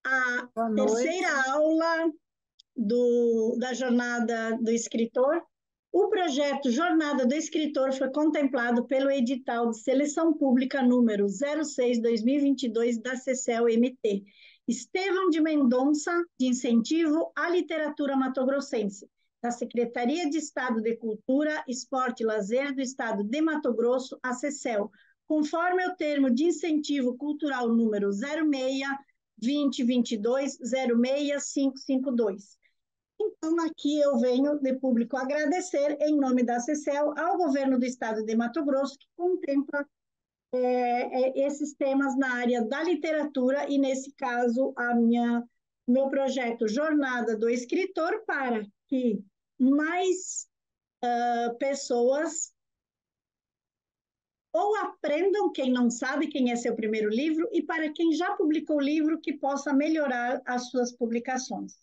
a Boa terceira noite. aula da Jornada do Escritor. O projeto Jornada do Escritor foi contemplado pelo edital de seleção pública número 06/2022 da CCEL-MT. Estevão de Mendonça, de Incentivo à Literatura Matogrossense, da Secretaria de Estado de Cultura, Esporte e Lazer do Estado de Mato Grosso, a CCEL, conforme o termo de incentivo cultural número 06/2022-06552. Então, aqui eu venho de público agradecer, em nome da CCEL, ao governo do estado de Mato Grosso, que contempla esses temas na área da literatura, e, nesse caso, meu projeto Jornada do Escritor, para que mais pessoas ou aprendam, quem não sabe quem é seu primeiro livro, e para quem já publicou o livro, que possa melhorar as suas publicações.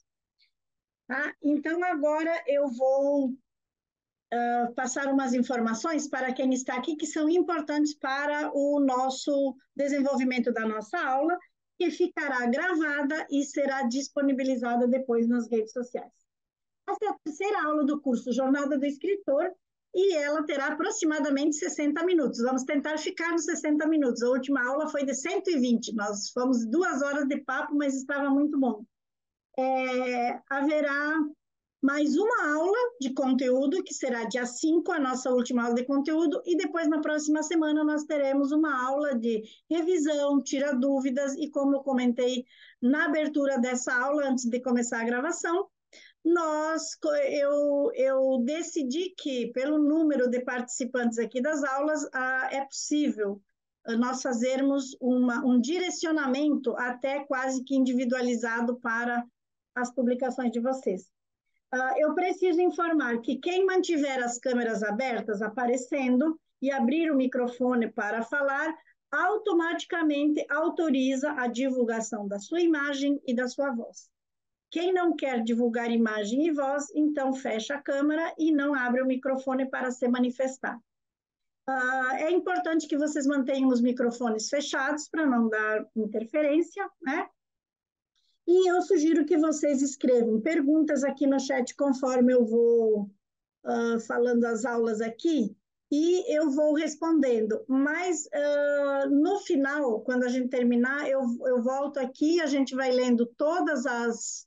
Tá? Então, agora eu vou passar umas informações para quem está aqui, que são importantes para o nosso desenvolvimento da nossa aula, que ficará gravada e será disponibilizada depois nas redes sociais. Essa é a terceira aula do curso Jornada do Escritor, e ela terá aproximadamente 60 minutos. Vamos tentar ficar nos 60 minutos. A última aula foi de 120, nós fomos 2 horas de papo, mas estava muito bom. Haverá mais uma aula de conteúdo, que será dia 5, a nossa última aula de conteúdo, e depois, na próxima semana, nós teremos uma aula de revisão, tira dúvidas, e como eu comentei na abertura dessa aula, antes de começar a gravação, eu decidi que, pelo número de participantes aqui das aulas, é possível nós fazermos um direcionamento até quase que individualizado para as publicações de vocês. Eu preciso informar que quem mantiver as câmeras abertas, aparecendo, e abrir o microfone para falar, automaticamente autoriza a divulgação da sua imagem e da sua voz. Quem não quer divulgar imagem e voz, então fecha a câmera e não abre o microfone para se manifestar. É importante que vocês mantenham os microfones fechados para não dar interferência, né? E eu sugiro que vocês escrevam perguntas aqui no chat conforme eu vou falando as aulas aqui, e eu vou respondendo. Mas no final, quando a gente terminar, eu volto aqui, a gente vai lendo todas as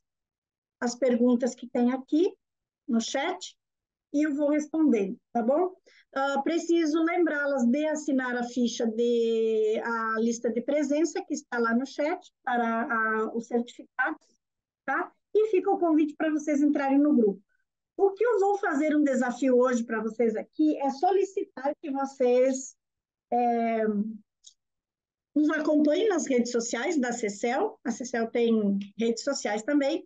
perguntas que tem aqui no chat, e eu vou respondendo, tá bom? Preciso lembrá-las de assinar a ficha a lista de presença, que está lá no chat, para os certificados, tá? E fica o convite para vocês entrarem no grupo. O que eu vou fazer um desafio hoje para vocês aqui é solicitar que vocês nos acompanhem nas redes sociais da CCEL. A CCEL tem redes sociais também.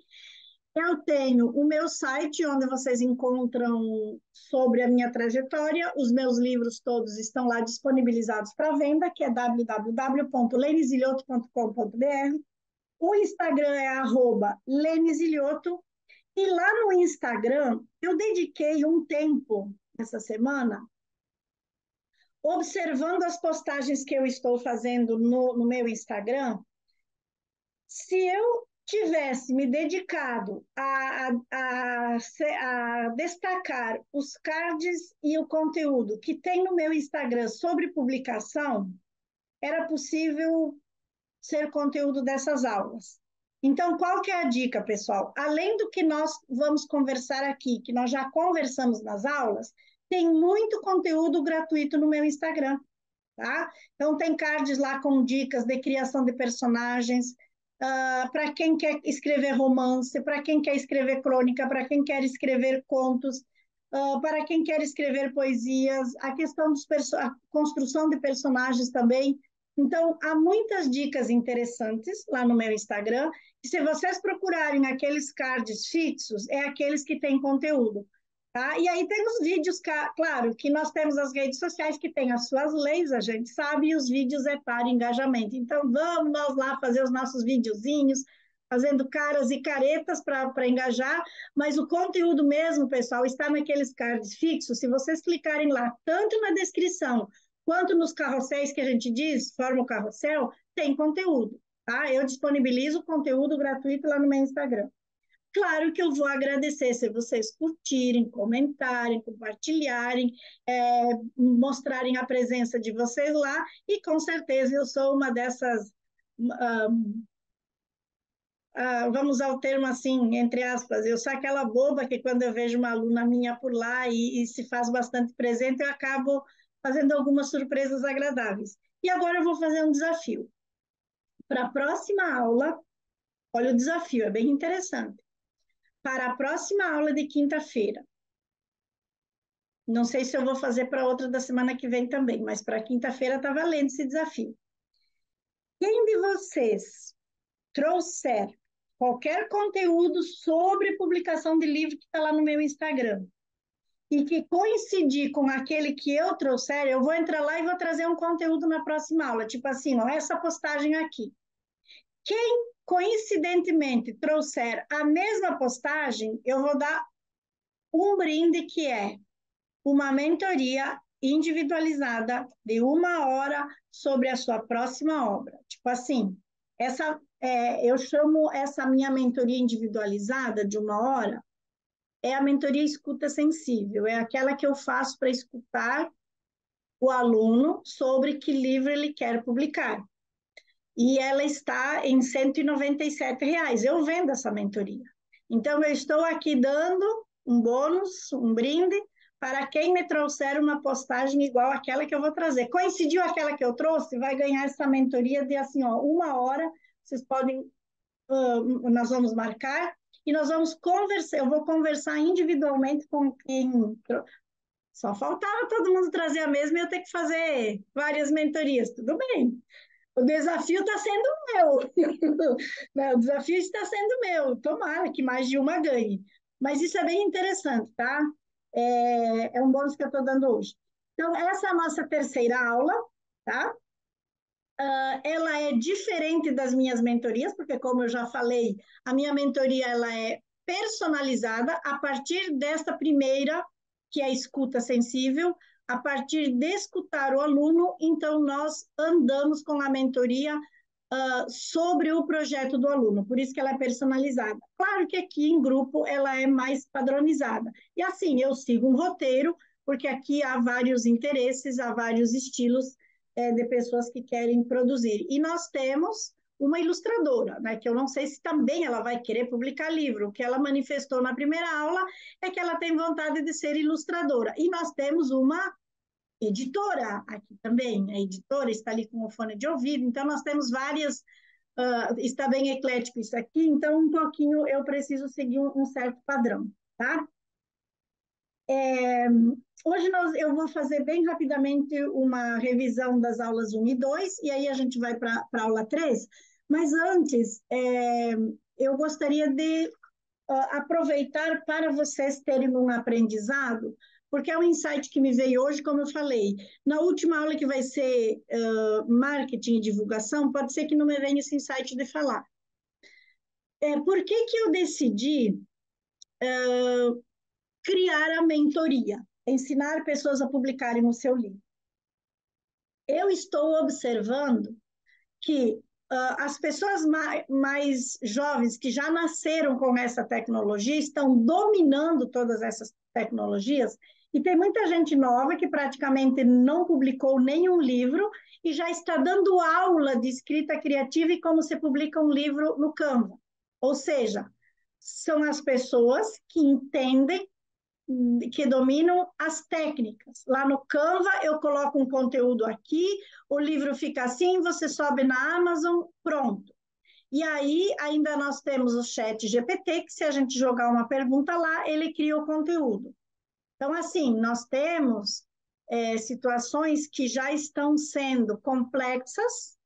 Eu tenho o meu site, onde vocês encontram sobre a minha trajetória. Os meus livros todos estão lá disponibilizados para venda, que é www.lenizilhoto.com.br. O Instagram é @lenizilhoto. E lá no Instagram, eu dediquei um tempo essa semana observando as postagens que eu estou fazendo no meu Instagram. Se eu tivesse me dedicado a destacar os cards e o conteúdo que tem no meu Instagram sobre publicação, era possível ser conteúdo dessas aulas. Então, qual que é a dica, pessoal? Além do que nós vamos conversar aqui, que nós já conversamos nas aulas, tem muito conteúdo gratuito no meu Instagram, tá? Então, tem cards lá com dicas de criação de personagens, para quem quer escrever romance, para quem quer escrever crônica, para quem quer escrever contos, para quem quer escrever poesias, a questão a construção de personagens também. Então, há muitas dicas interessantes lá no meu Instagram, e se vocês procurarem aqueles cards fixos, é aqueles que têm conteúdo. Tá? E aí tem os vídeos, claro, que nós temos as redes sociais que têm as suas leis, a gente sabe, e os vídeos é para engajamento. Então, vamos nós lá fazer os nossos videozinhos, fazendo caras e caretas para engajar, mas o conteúdo mesmo, pessoal, está naqueles cards fixos. Se vocês clicarem lá, tanto na descrição, quanto nos carrosséis que a gente diz, forma o carrossel, tem conteúdo. tá? Eu disponibilizo conteúdo gratuito lá no meu Instagram. Claro que eu vou agradecer se vocês curtirem, comentarem, compartilharem, mostrarem a presença de vocês lá, e com certeza eu sou uma dessas, vamos usar o termo assim, entre aspas, eu sou aquela boba que quando eu vejo uma aluna minha por lá e se faz bastante presente, eu acabo fazendo algumas surpresas agradáveis. E agora eu vou fazer um desafio. Para a próxima aula, olha o desafio, é bem interessante. Para a próxima aula de quinta-feira, não sei se eu vou fazer para outra da semana que vem também, mas para quinta-feira está valendo esse desafio. Quem de vocês trouxer qualquer conteúdo sobre publicação de livro que está lá no meu Instagram e que coincidir com aquele que eu trouxer, eu vou entrar lá e vou trazer um conteúdo na próxima aula, tipo assim, ó, essa postagem aqui. Quem coincidentemente trouxer a mesma postagem, eu vou dar um brinde que é uma mentoria individualizada de 1 hora sobre a sua próxima obra. Tipo assim, eu chamo essa minha mentoria individualizada de 1 hora, é a mentoria escuta sensível, é aquela que eu faço para escutar o aluno sobre que livro ele quer publicar. E ela está em R$ 197. Eu vendo essa mentoria. Então, eu estou aqui dando um bônus, um brinde, para quem me trouxer uma postagem igual àquela que eu vou trazer. Coincidiu aquela que eu trouxe, vai ganhar essa mentoria de assim, ó, 1 hora. Vocês podem, nós vamos marcar e nós vamos conversar. Eu vou conversar individualmente com quem. Só faltava todo mundo trazer a mesma e eu ter que fazer várias mentorias. Tudo bem. O desafio está sendo meu. Não, o desafio está sendo meu. Tomara que mais de uma ganhe. Mas isso é bem interessante, tá? É um bônus que eu estou dando hoje. Então, essa é a nossa terceira aula, tá? Ela é diferente das minhas mentorias, porque, como eu já falei, a minha mentoria ela é personalizada a partir desta primeira, que é a escuta sensível. A partir de escutar o aluno, então nós andamos com a mentoria sobre o projeto do aluno, por isso que ela é personalizada. Claro que aqui em grupo ela é mais padronizada. E assim, eu sigo um roteiro, porque aqui há vários interesses, há vários estilos de pessoas que querem produzir. E nós temos uma ilustradora, né, que eu não sei se também ela vai querer publicar livro. O que ela manifestou na primeira aula é que ela tem vontade de ser ilustradora. E nós temos uma editora aqui também. A editora está ali com o fone de ouvido, então nós temos várias. Está bem eclético isso aqui, então um pouquinho eu preciso seguir um certo padrão, tá? Hoje eu vou fazer bem rapidamente uma revisão das aulas 1 e 2, e aí a gente vai para a aula 3, mas antes eu gostaria de aproveitar para vocês terem um aprendizado, porque é um insight que me veio hoje, como eu falei. Na última aula, que vai ser marketing e divulgação, pode ser que não me venha esse insight de falar. Por que eu decidi criar a mentoria? Ensinar pessoas a publicarem o seu livro. Eu estou observando que as pessoas mais jovens que já nasceram com essa tecnologia estão dominando todas essas tecnologias, e tem muita gente nova que praticamente não publicou nenhum livro e já está dando aula de escrita criativa e como se publica um livro no Canva. Ou seja, são as pessoas que entendem, que dominam as técnicas. Lá no Canva, eu coloco um conteúdo aqui, o livro fica assim, você sobe na Amazon, pronto. E aí, ainda nós temos o chat GPT, que se a gente jogar uma pergunta lá, ele cria o conteúdo. Então, assim, nós temos situações que já estão sendo complexas,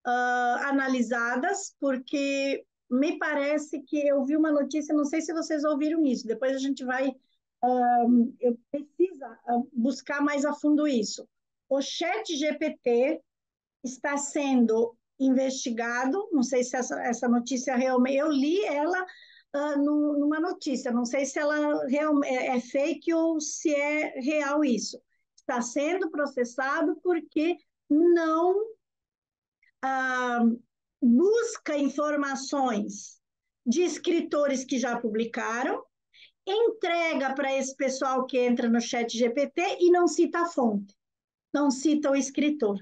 analisadas, porque me parece que eu vi uma notícia, não sei se vocês ouviram isso, depois a gente vai eu preciso buscar mais a fundo isso. O chat GPT está sendo investigado, não sei se essa notícia realmente, eu li ela numa notícia, não sei se ela é fake ou se é real isso. Está sendo processado porque não busca informações de escritores que já publicaram, entrega para esse pessoal que entra no chat GPT e não cita a fonte, não cita o escritor.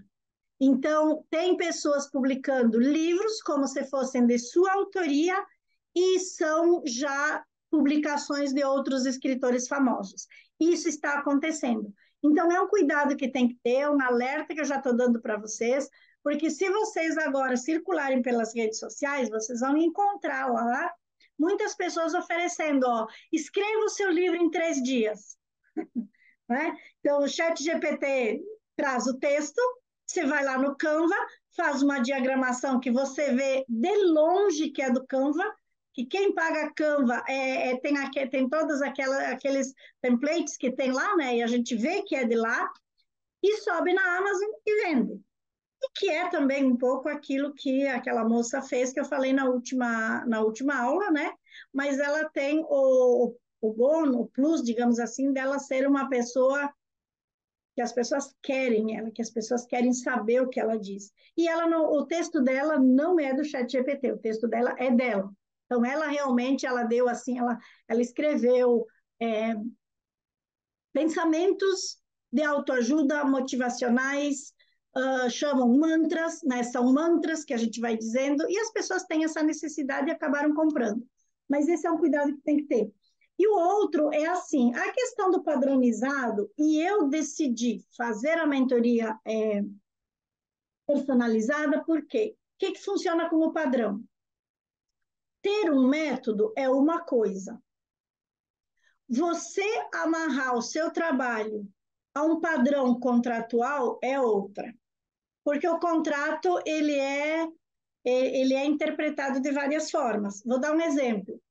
Então, tem pessoas publicando livros como se fossem de sua autoria e são já publicações de outros escritores famosos. Isso está acontecendo. Então, é um cuidado que tem que ter, um alerta que eu já estou dando para vocês, porque se vocês agora circularem pelas redes sociais, vocês vão encontrar lá muitas pessoas oferecendo, ó, escreva o seu livro em 3 dias. Né? Então, o chat GPT traz o texto, você vai lá no Canva, faz uma diagramação que você vê de longe que é do Canva, que quem paga Canva tem todos aqueles templates que tem lá, né? E a gente vê que é de lá, e sobe na Amazon e vende. E que é também um pouco aquilo que aquela moça fez, que eu falei na última aula, né? Mas ela tem o bônus, o plus, digamos assim, dela ser uma pessoa que as pessoas querem ela, que as pessoas querem saber o que ela diz. E ela não, o texto dela não é do ChatGPT, o texto dela é dela. Então, ela realmente, ela deu assim, ela escreveu pensamentos de autoajuda motivacionais, chamam mantras, né? São mantras que a gente vai dizendo, e as pessoas têm essa necessidade e acabaram comprando. Mas esse é um cuidado que tem que ter. E o outro é assim, a questão do padronizado, e eu decidi fazer a mentoria personalizada, por quê? O que funciona como padrão? Ter um método é uma coisa. Você amarrar o seu trabalho a um padrão contratual é outra. Porque o contrato, ele é interpretado de várias formas. Vou dar um exemplo.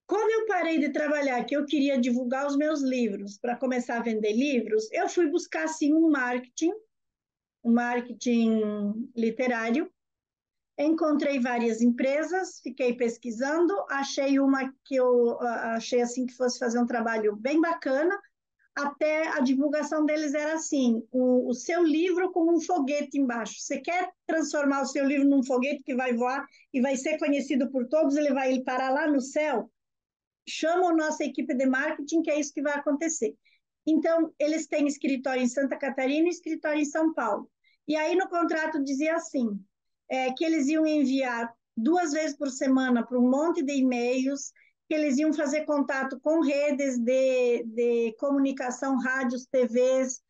Quando eu parei de trabalhar, que eu queria divulgar os meus livros, para começar a vender livros, eu fui buscar, assim, um marketing literário. Encontrei várias empresas, fiquei pesquisando, achei uma que eu achei assim que fosse fazer um trabalho bem bacana. Até a divulgação deles era assim: o seu livro com um foguete embaixo. Você quer transformar o seu livro num foguete que vai voar e vai ser conhecido por todos, ele vai parar lá no céu? Chama a nossa equipe de marketing, que é isso que vai acontecer. Então, eles têm escritório em Santa Catarina e escritório em São Paulo. E aí, no contrato, dizia assim, que eles iam enviar 2 vezes por semana para um monte de e-mails, que eles iam fazer contato com redes de comunicação, rádios, TVs,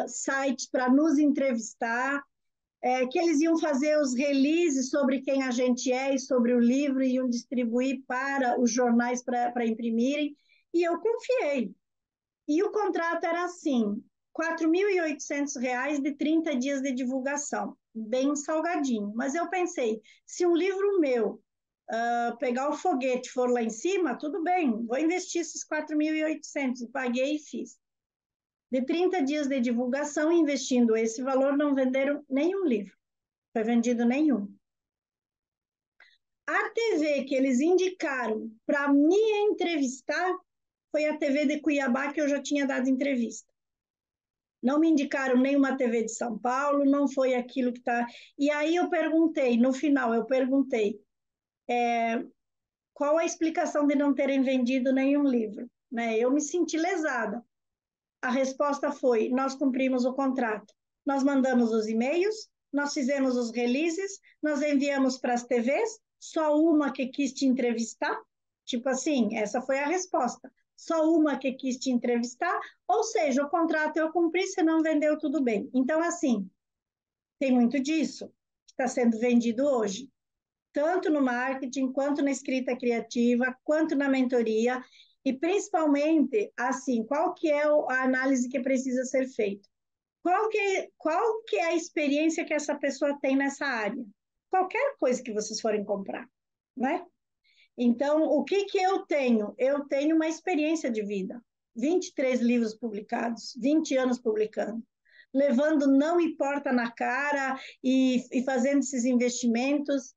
sites para nos entrevistar, que eles iam fazer os releases sobre quem a gente é e sobre o livro, e iam distribuir para os jornais para imprimirem, e eu confiei. E o contrato era assim, R$ 4.800 de 30 dias de divulgação, bem salgadinho. Mas eu pensei, se um livro meu pegar o foguete e for lá em cima, tudo bem, vou investir esses 4.800, e paguei e fiz. De 30 dias de divulgação, investindo esse valor, não venderam nenhum livro. Foi vendido nenhum. A TV que eles indicaram para me entrevistar foi a TV de Cuiabá, que eu já tinha dado entrevista. Não me indicaram nenhuma TV de São Paulo, não foi aquilo que está. E aí eu perguntei, no final, qual a explicação de não terem vendido nenhum livro? Né? Eu me senti lesada. A resposta foi: nós cumprimos o contrato, nós mandamos os e-mails, nós fizemos os releases, nós enviamos para as TVs, só uma que quis te entrevistar. Tipo assim, essa foi a resposta. Só uma que quis te entrevistar, ou seja, o contrato eu cumpri, se não vendeu, tudo bem. Então, assim, tem muito disso que está sendo vendido hoje, tanto no marketing, quanto na escrita criativa, quanto na mentoria, e principalmente, assim, qual que é a análise que precisa ser feita? Qual que é a experiência que essa pessoa tem nessa área? Qualquer coisa que vocês forem comprar, né? Então, o que eu tenho? Eu tenho uma experiência de vida. 23 livros publicados, 20 anos publicando, levando não importa na cara e fazendo esses investimentos.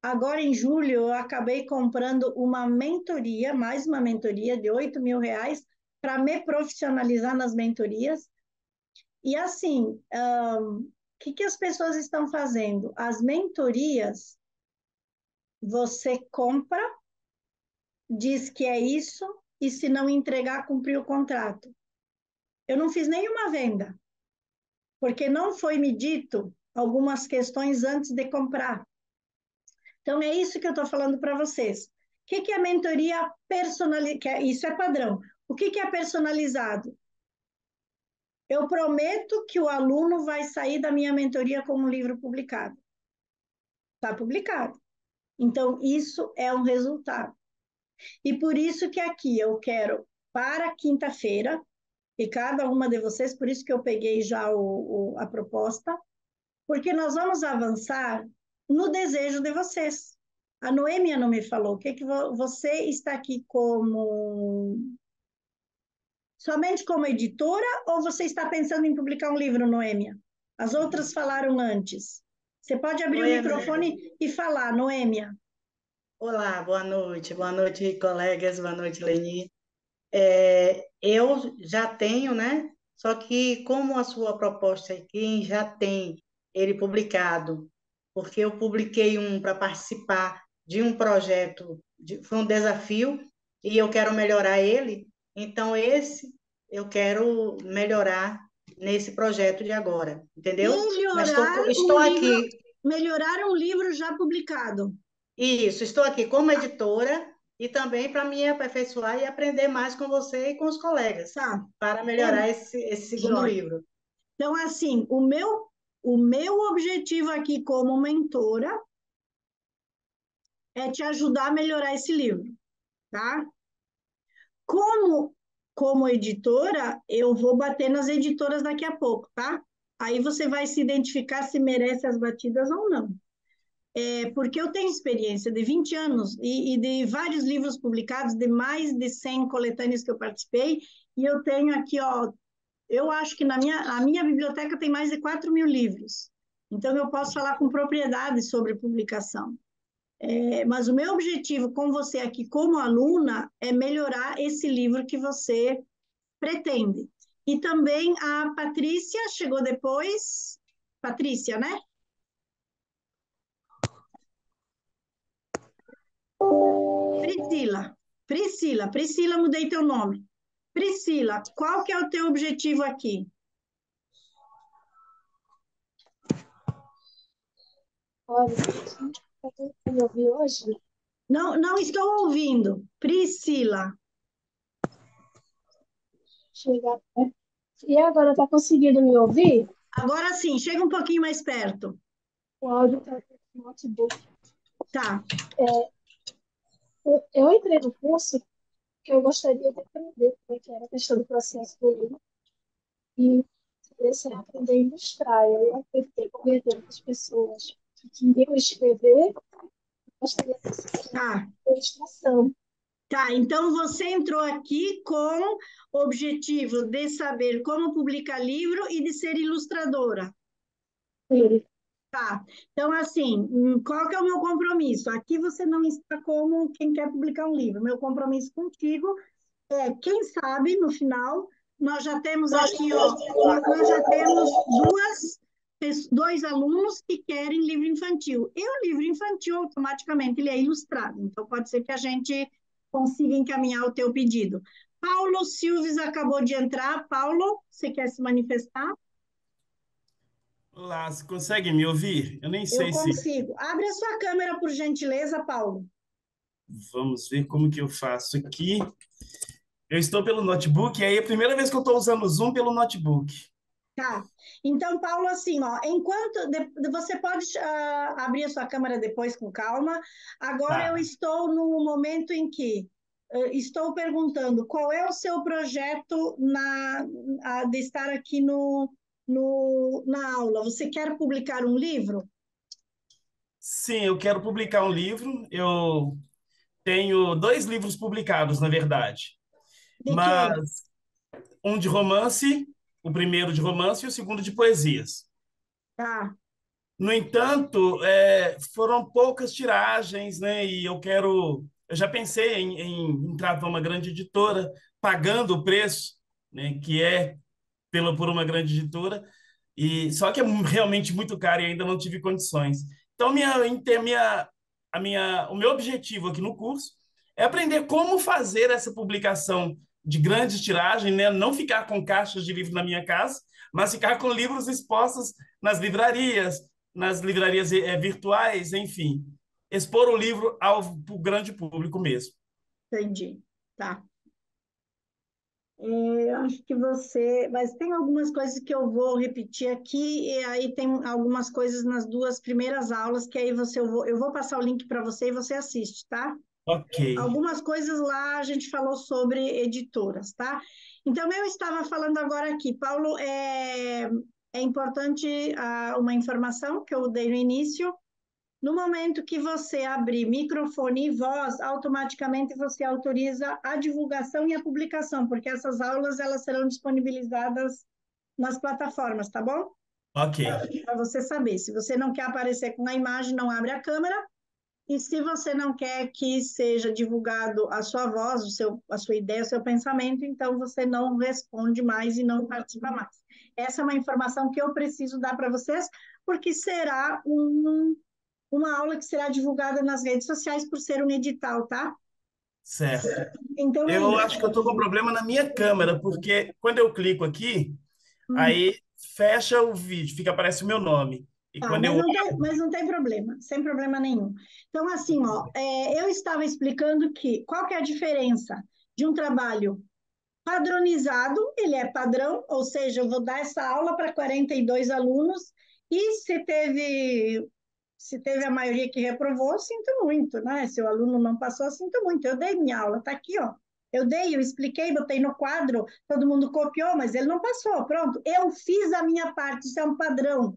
Agora, em julho, eu acabei comprando uma mentoria, mais uma mentoria de R$ 8.000 para me profissionalizar nas mentorias. E assim, que as pessoas estão fazendo? As mentorias, você compra, diz que é isso, e se não entregar, cumprir o contrato. Eu não fiz nenhuma venda, porque não foi me dito algumas questões antes de comprar. Então, é isso que eu estou falando para vocês. O que é a mentoria personalizada? Isso é padrão. O que é personalizado? Eu prometo que o aluno vai sair da minha mentoria com um livro publicado. Está publicado. Então, isso é um resultado. E por isso que aqui eu quero, para quinta-feira, e cada uma de vocês, por isso que eu peguei já a proposta, porque nós vamos avançar no desejo de vocês. A Noêmia não me falou, o que você está aqui como somente como editora ou você está pensando em publicar um livro, Noêmia? As outras falaram antes. Você pode abrir o Oi, microfone Amélia. e falar, Noêmia. Olá, boa noite, colegas, boa noite, Leni. Eu já tenho, né? Só que como a sua proposta aqui já tem ele publicado, porque eu publiquei um para participar de um projeto, foi um desafio, e eu quero melhorar ele, então esse eu quero melhorar nesse projeto de agora, entendeu? Mas estou aqui. Melhorar um livro já publicado. Isso, estou aqui como editora e também para me aperfeiçoar e aprender mais com você e com os colegas, Tá. para É, melhorar esse segundo Jóia. livro. Então, assim, o meu objetivo aqui como mentora é te ajudar a melhorar esse livro, tá? Como editora, eu vou bater nas editoras daqui a pouco, tá? Aí você vai se identificar se merece as batidas ou não. Porque eu tenho experiência de 20 anos e de vários livros publicados, de mais de 100 coletâneas que eu participei, e eu tenho aqui, ó, eu acho que a minha biblioteca tem mais de 4.000 livros. Então, eu posso falar com propriedade sobre publicação. Mas o meu objetivo com você aqui, como aluna, é melhorar esse livro que você pretende. E também a Patrícia chegou depois. Patrícia, né? Priscila, mudei teu nome. Priscila, qual que é o teu objetivo aqui? Olha, você me ouvir hoje? Não, não estou ouvindo. Priscila. Chegar perto. E agora tá conseguindo me ouvir? Agora sim, chega um pouquinho mais perto. O áudio tá no notebook. Tá. Eu entrei no curso que eu gostaria de aprender como é que era a questão do processo do livro e comecei a aprender a ilustrar. Eu acreditei converter outras pessoas que queriam escrever, gostaria de saber Tá. a ilustração. Tá, então você entrou aqui com o objetivo de saber como publicar livro e de ser ilustradora. Sim, Tá, então assim, qual que é o meu compromisso? Aqui você não está como quem quer publicar um livro. Meu compromisso contigo é, quem sabe, no final, nós já temos aqui, ó, nós já temos dois alunos que querem livro infantil. E o livro infantil, automaticamente, ele é ilustrado. Então, pode ser que a gente consiga encaminhar o teu pedido. Paulo Silves acabou de entrar. Paulo, você quer se manifestar? Olá, você consegue me ouvir? Eu nem Eu sei se. consigo. Abre a sua câmera, por gentileza, Paulo. Vamos ver como que eu faço aqui. Eu estou pelo notebook, e aí é a primeira vez que eu estou usando o Zoom pelo notebook. Tá. Então, Paulo, assim, ó, você pode abrir a sua câmera depois com calma. Agora eu Tá. estou no momento em que estou perguntando qual é o seu projeto de estar aqui na aula. Você quer publicar um livro? Sim, eu quero publicar um livro. Eu tenho dois livros publicados, na verdade. De quê? Mas um de romance, o primeiro de romance e o segundo de poesias. Tá. No entanto, foram poucas tiragens, né? E eu quero. Eu já pensei em entrar para uma grande editora, pagando o preço, né? Que é por uma grande editora. E só que é realmente muito caro e ainda não tive condições. Então, o meu objetivo aqui no curso é aprender como fazer essa publicação de grande tiragem, né? Não ficar com caixas de livro na minha casa, mas ficar com livros expostos nas livrarias virtuais, enfim, expor o livro ao grande público mesmo. Entendi. Tá. Eu acho que você. Mas tem algumas coisas que eu vou repetir aqui, e aí tem algumas coisas nas duas primeiras aulas, que aí eu vou passar o link para você e você assiste, tá? Ok, Algumas coisas lá a gente falou sobre editoras, tá? Então, eu estava falando agora aqui, Paulo, é importante uma informação que eu dei no início. No momento que você abrir microfone e voz, automaticamente você autoriza a divulgação e a publicação, porque essas aulas elas serão disponibilizadas nas plataformas, tá bom? ok, Para você saber. Se você não quer aparecer com a imagem, não abre a câmera. E se você não quer que seja divulgado a sua voz, a sua ideia, o seu pensamento, então você não responde mais e não participa mais. Essa é uma informação que eu preciso dar para vocês, porque será uma aula que será divulgada nas redes sociais por ser um edital, tá? certo. Então é Eu acho que eu isso. estou com problema na minha câmera, porque quando eu clico aqui, Hum. aí fecha o vídeo, aparece o meu nome. E Tá, quando eu mas não tem problema, sem problema nenhum. Então, assim, ó, eu estava explicando que qual que é a diferença de um trabalho padronizado, ele é padrão, ou seja, eu vou dar essa aula para 42 alunos e se teve a maioria que reprovou, sinto muito, né? Se o aluno não passou, sinto muito. Eu dei minha aula, tá aqui, ó. Eu expliquei, botei no quadro, todo mundo copiou, mas ele não passou, pronto. Eu fiz a minha parte, isso é um padrão,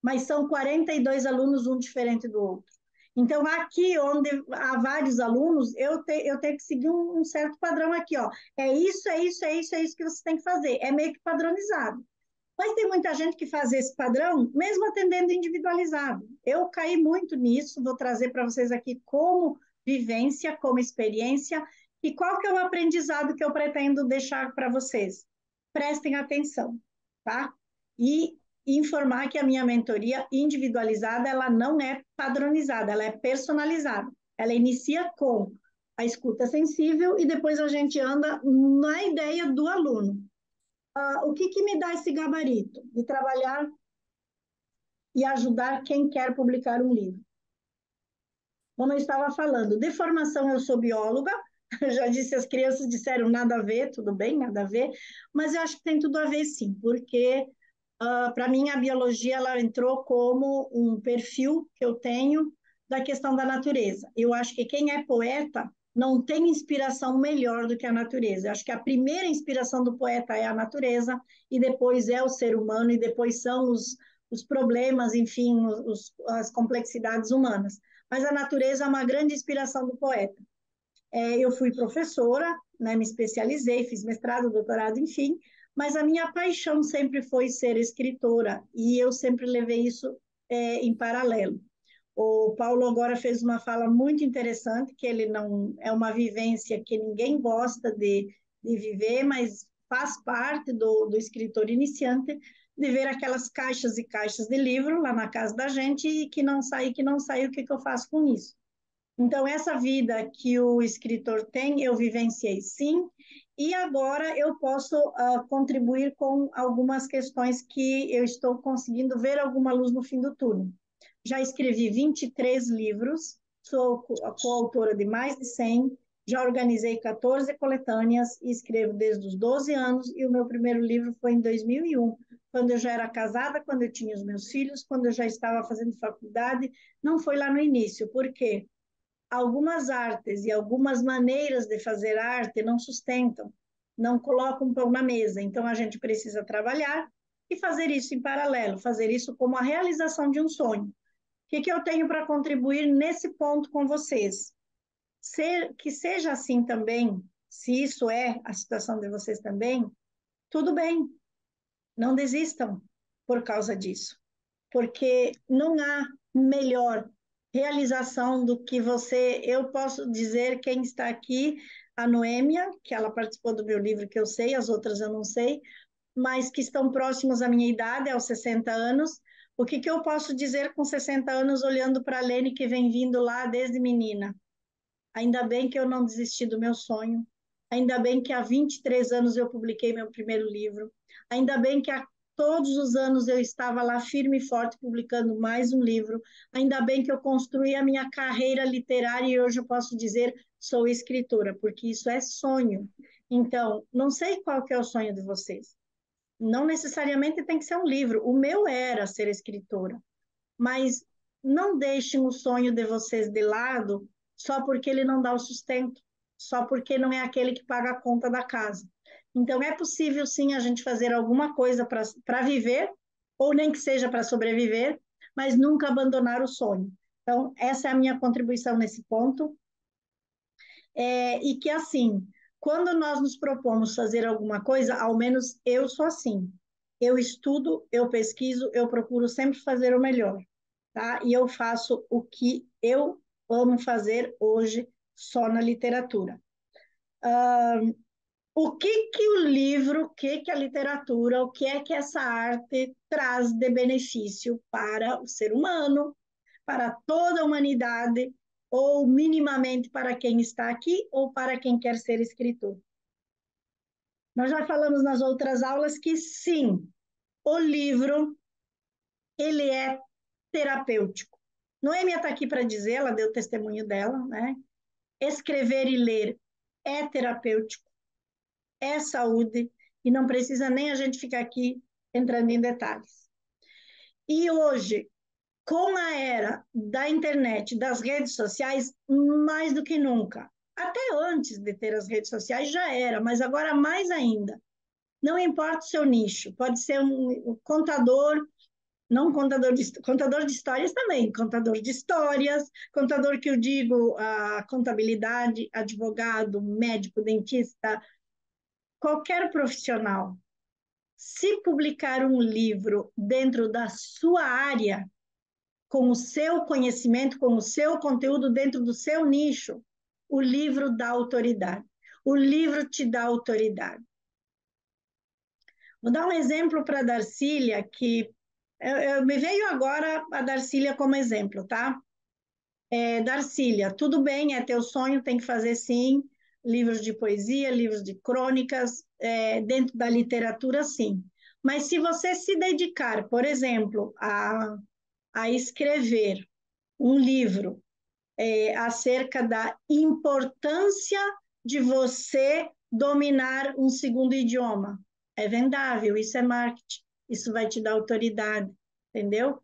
mas são 42 alunos, um diferente do outro. Então, aqui onde há vários alunos, eu tenho que seguir um certo padrão aqui, ó. É isso, é isso, é isso, é isso que você tem que fazer. É meio que padronizado. Mas tem muita gente que faz esse padrão, mesmo atendendo individualizado. Eu caí muito nisso, vou trazer para vocês aqui como vivência, como experiência, e qual que é o aprendizado que eu pretendo deixar para vocês. Prestem atenção, tá? E informar que a minha mentoria individualizada, ela não é padronizada, ela é personalizada. Ela inicia com a escuta sensível e depois a gente anda na ideia do aluno. O que me dá esse gabarito de trabalhar e ajudar quem quer publicar um livro? Como eu estava falando, de formação eu sou bióloga, já disse, as crianças disseram nada a ver, tudo bem, nada a ver, mas eu acho que tem tudo a ver sim, porque para mim a biologia ela entrou como um perfil que eu tenho da questão da natureza. Eu acho que quem é poeta não tem inspiração melhor do que a natureza. Eu acho que a primeira inspiração do poeta é a natureza, e depois é o ser humano, e depois são os problemas, enfim, as complexidades humanas. Mas a natureza é uma grande inspiração do poeta. Eu fui professora, né, me especializei, fiz mestrado, doutorado, enfim, mas a minha paixão sempre foi ser escritora, e eu sempre levei isso em paralelo. O Paulo agora fez uma fala muito interessante, que ele não é uma vivência que ninguém gosta de viver, mas faz parte do escritor iniciante, de ver aquelas caixas e caixas de livro lá na casa da gente e que não sai, o que eu faço com isso? Então, essa vida que o escritor tem, eu vivenciei sim, e agora eu posso contribuir com algumas questões que eu estou conseguindo ver alguma luz no fim do túnel. Já escrevi 23 livros, sou coautora de mais de 100, já organizei 14 coletâneas e escrevo desde os 12 anos, e o meu primeiro livro foi em 2001, quando eu já era casada, quando eu tinha os meus filhos, quando eu já estava fazendo faculdade. Não foi lá no início, por quê? Algumas artes e algumas maneiras de fazer arte não sustentam, não colocam pão na mesa. Então, a gente precisa trabalhar e fazer isso em paralelo, fazer isso como a realização de um sonho. O que eu tenho para contribuir nesse ponto com vocês? Que seja assim também, se isso é a situação de vocês também, tudo bem, não desistam por causa disso, porque não há melhor realização do que você. Eu posso dizer quem está aqui, a Noêmia, que ela participou do meu livro, que eu sei, as outras eu não sei, mas que estão próximos à minha idade, aos 60 anos. O que eu posso dizer com 60 anos, olhando para a Lene, que vem vindo lá desde menina? Ainda bem que eu não desisti do meu sonho. Ainda bem que há 23 anos eu publiquei meu primeiro livro. Ainda bem que há todos os anos eu estava lá firme e forte publicando mais um livro. Ainda bem que eu construí a minha carreira literária e hoje eu posso dizer sou escritora, porque isso é sonho. Então, não sei qual que é o sonho de vocês. Não necessariamente tem que ser um livro. O meu era ser escritora, mas não deixem o sonho de vocês de lado só porque ele não dá o sustento, só porque não é aquele que paga a conta da casa. Então, é possível sim a gente fazer alguma coisa para viver, ou nem que seja para sobreviver, mas nunca abandonar o sonho. Então, essa é a minha contribuição nesse ponto. E que, assim, quando nós nos propomos fazer alguma coisa, ao menos eu sou assim. Eu estudo, eu pesquiso, eu procuro sempre fazer o melhor, tá? E eu faço o que eu amo fazer hoje só na literatura. O que que o livro, o que que a literatura, o que é que essa arte traz de benefício para o ser humano, para toda a humanidade, ou minimamente para quem está aqui, ou para quem quer ser escritor? Nós já falamos nas outras aulas que sim, o livro, ele é terapêutico. Noêmia está aqui para dizer, ela deu o testemunho dela, né? Escrever e ler é terapêutico, é saúde, e não precisa nem a gente ficar aqui entrando em detalhes. E hoje, com a era da internet, das redes sociais, mais do que nunca, até antes de ter as redes sociais já era, mas agora mais ainda. Não importa o seu nicho, pode ser um contador, não contador de histórias também, contador de histórias, contador que eu digo, a contabilidade, advogado, médico, dentista, qualquer profissional. Se publicar um livro dentro da sua área, com o seu conhecimento, com o seu conteúdo dentro do seu nicho, o livro dá autoridade. O livro te dá autoridade. Vou dar um exemplo para a Darcília, que me veio agora a Darcília como exemplo, tá? Darcília, tudo bem, é teu sonho, tem que fazer sim, livros de poesia, livros de crônicas, dentro da literatura, sim. Mas se você se dedicar, por exemplo, a escrever um livro acerca da importância de você dominar um segundo idioma. É vendável, isso é marketing, isso vai te dar autoridade, entendeu?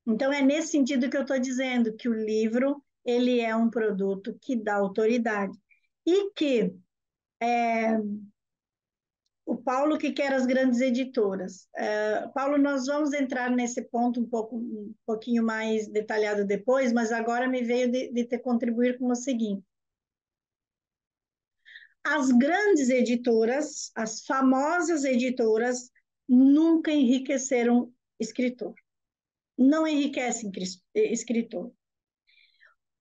Então, é nesse sentido que eu estou dizendo que o livro, ele é um produto que dá autoridade. E que o Paulo que quer as grandes editoras. Paulo, nós vamos entrar nesse ponto um pouquinho mais detalhado depois, mas agora me veio de te contribuir com o seguinte. As grandes editoras, as famosas editoras, nunca enriqueceram escritor. Não enriquecem escritor.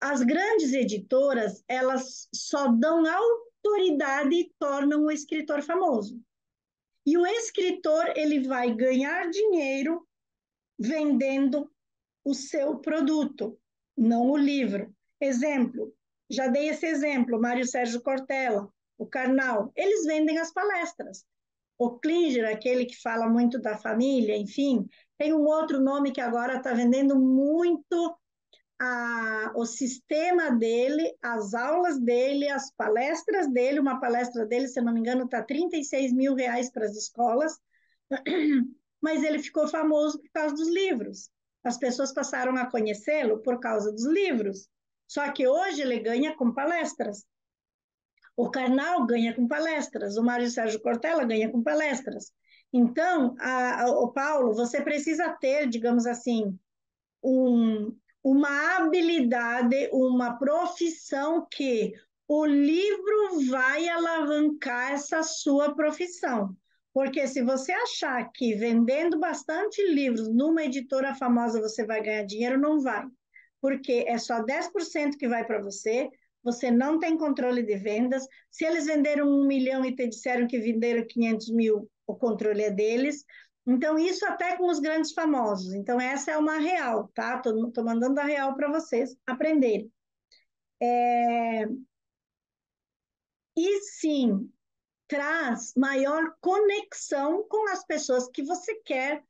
As grandes editoras, elas só dão autoridade e tornam o escritor famoso. E o escritor, ele vai ganhar dinheiro vendendo o seu produto, não o livro. Exemplo, já dei esse exemplo, Mário Sérgio Cortella, o Karnal, eles vendem as palestras. O Klinger, aquele que fala muito da família, enfim, tem um outro nome que agora está vendendo muito o sistema dele, as aulas dele, as palestras dele. Uma palestra dele, se eu não me engano, está R$ 36.000 para as escolas, mas ele ficou famoso por causa dos livros. As pessoas passaram a conhecê-lo por causa dos livros. Só que hoje ele ganha com palestras. O Karnal ganha com palestras, o Mário Sérgio Cortella ganha com palestras. Então, o Paulo, você precisa ter, digamos assim, uma habilidade, uma profissão que o livro vai alavancar essa sua profissão. Porque se você achar que vendendo bastante livros numa editora famosa você vai ganhar dinheiro, não vai. Porque é só 10% que vai para você, você não tem controle de vendas. Se eles venderam 1 milhão e te disseram que venderam 500 mil, o controle é deles. Então, isso até com os grandes famosos. Então, essa é uma real, tá? Tô mandando a real para vocês aprenderem. E sim, traz maior conexão com as pessoas que você quer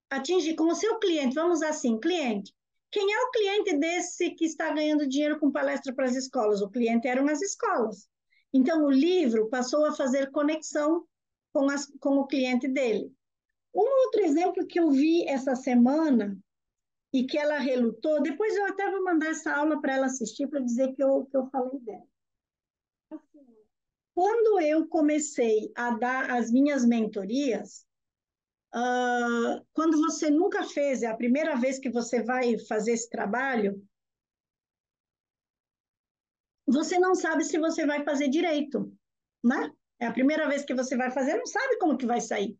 atingir, com o seu cliente. Vamos assim, cliente. Quem é o cliente desse que está ganhando dinheiro com palestra para as escolas? O cliente eram as escolas. Então, o livro passou a fazer conexão com o cliente dele. Um outro exemplo que eu vi essa semana e que ela relutou, depois eu até vou mandar essa aula para ela assistir para dizer que eu falei dela. Quando eu comecei a dar as minhas mentorias, quando você nunca fez, é a primeira vez que você vai fazer esse trabalho, você não sabe se você vai fazer direito, né? É a primeira vez que você vai fazer, não sabe como que vai sair.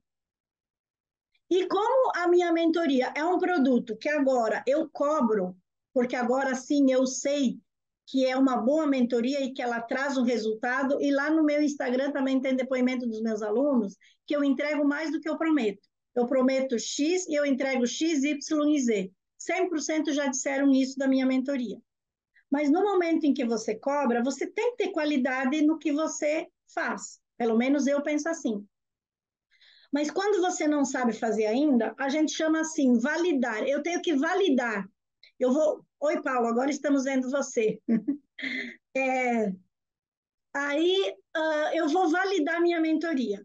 E como a minha mentoria é um produto que agora eu cobro, porque agora sim eu sei que é uma boa mentoria e que ela traz um resultado, e lá no meu Instagram também tem depoimento dos meus alunos, que eu entrego mais do que eu prometo. Eu prometo X e eu entrego X, Y e Z. 100% já disseram isso da minha mentoria. Mas no momento em que você cobra, você tem que ter qualidade no que você faz. Pelo menos eu penso assim. Mas quando você não sabe fazer ainda, a gente chama assim, validar. Eu tenho que validar. Eu vou. Oi, Paulo, agora estamos vendo você. Aí eu vou validar minha mentoria.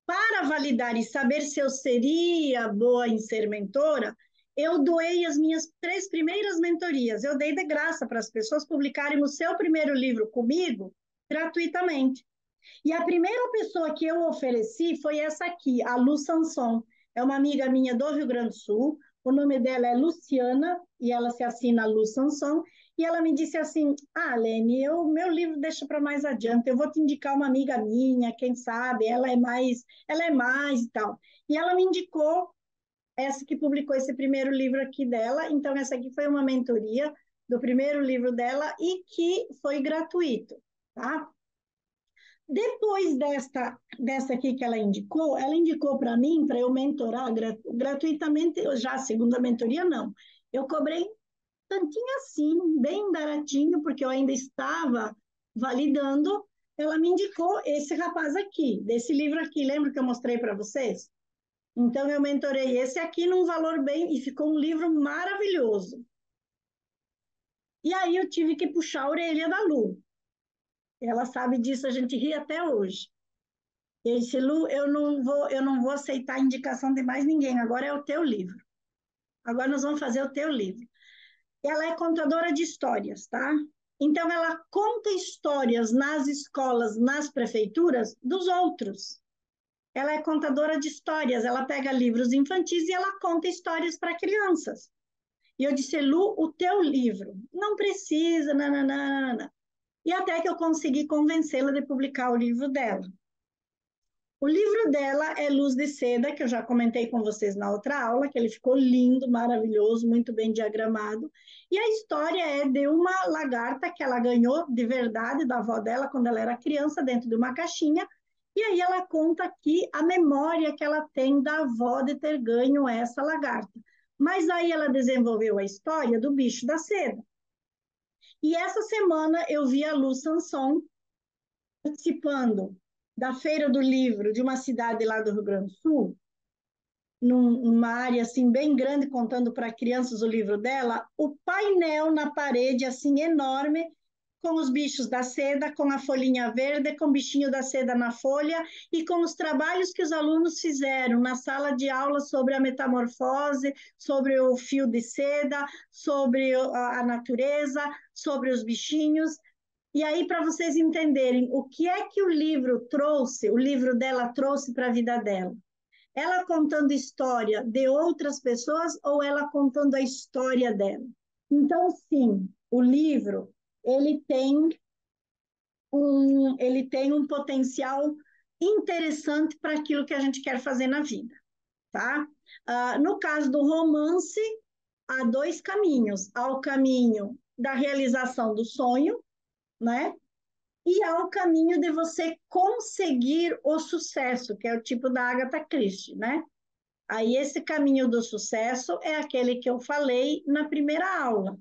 Para validar e saber se eu seria boa em ser mentora, eu doei as minhas 3 primeiras mentorias. Eu dei de graça para as pessoas publicarem o seu primeiro livro comigo, gratuitamente. E a primeira pessoa que eu ofereci foi essa aqui, a Lu Sanson. É uma amiga minha do Rio Grande do Sul. O nome dela é Luciana e ela se assina Lu Sanson. E ela me disse assim: Ah, Lene, meu livro deixa para mais adiante. Eu vou te indicar uma amiga minha, quem sabe? Ela é mais e tal. E ela me indicou essa que publicou esse primeiro livro aqui dela. Então, essa aqui foi uma mentoria do primeiro livro dela e que foi gratuito, tá? Depois desta aqui que ela indicou para mim, para eu mentorar gratuitamente, já a segunda mentoria, não. Eu cobrei tantinho assim, bem baratinho, porque eu ainda estava validando. Ela me indicou esse rapaz aqui, desse livro aqui, lembra que eu mostrei para vocês? Então, eu mentorei esse aqui num valor bem, e ficou um livro maravilhoso. E aí eu tive que puxar a orelha da Lu. Ela sabe disso, a gente ri até hoje. Eu disse, Lu, eu não vou aceitar a indicação de mais ninguém, agora é o teu livro. Agora nós vamos fazer o teu livro. Ela é contadora de histórias, tá? Então, ela conta histórias nas escolas, nas prefeituras, dos outros. Ela é contadora de histórias, ela pega livros infantis e ela conta histórias para crianças. E eu disse, Lu, o teu livro, não precisa, nananana. E até que eu consegui convencê-la de publicar o livro dela. O livro dela é Luz de Seda, que eu já comentei com vocês na outra aula, que ele ficou lindo, maravilhoso, muito bem diagramado. E a história é de uma lagarta que ela ganhou de verdade da avó dela quando ela era criança, dentro de uma caixinha. E aí ela conta aqui a memória que ela tem da avó de ter ganho essa lagarta. Mas aí ela desenvolveu a história do bicho da seda. E essa semana eu vi a Lu Sanson participando da Feira do Livro de uma cidade lá do Rio Grande do Sul, numa área assim bem grande, contando para crianças o livro dela, o painel na parede assim enorme, com os bichos da seda, com a folhinha verde, com o bichinho da seda na folha e com os trabalhos que os alunos fizeram na sala de aula sobre a metamorfose, sobre o fio de seda, sobre a natureza, sobre os bichinhos. E aí, para vocês entenderem o que é que o livro trouxe, o livro dela trouxe para a vida dela. Ela contando história de outras pessoas ou ela contando a história dela? Então, sim, o livro, ele tem um potencial interessante para aquilo que a gente quer fazer na vida, tá? No caso do romance, há 2 caminhos. Há o caminho da realização do sonho, né? e há o caminho de você conseguir o sucesso, que é o tipo da Agatha Christie, né? Aí esse caminho do sucesso é aquele que eu falei na primeira aula.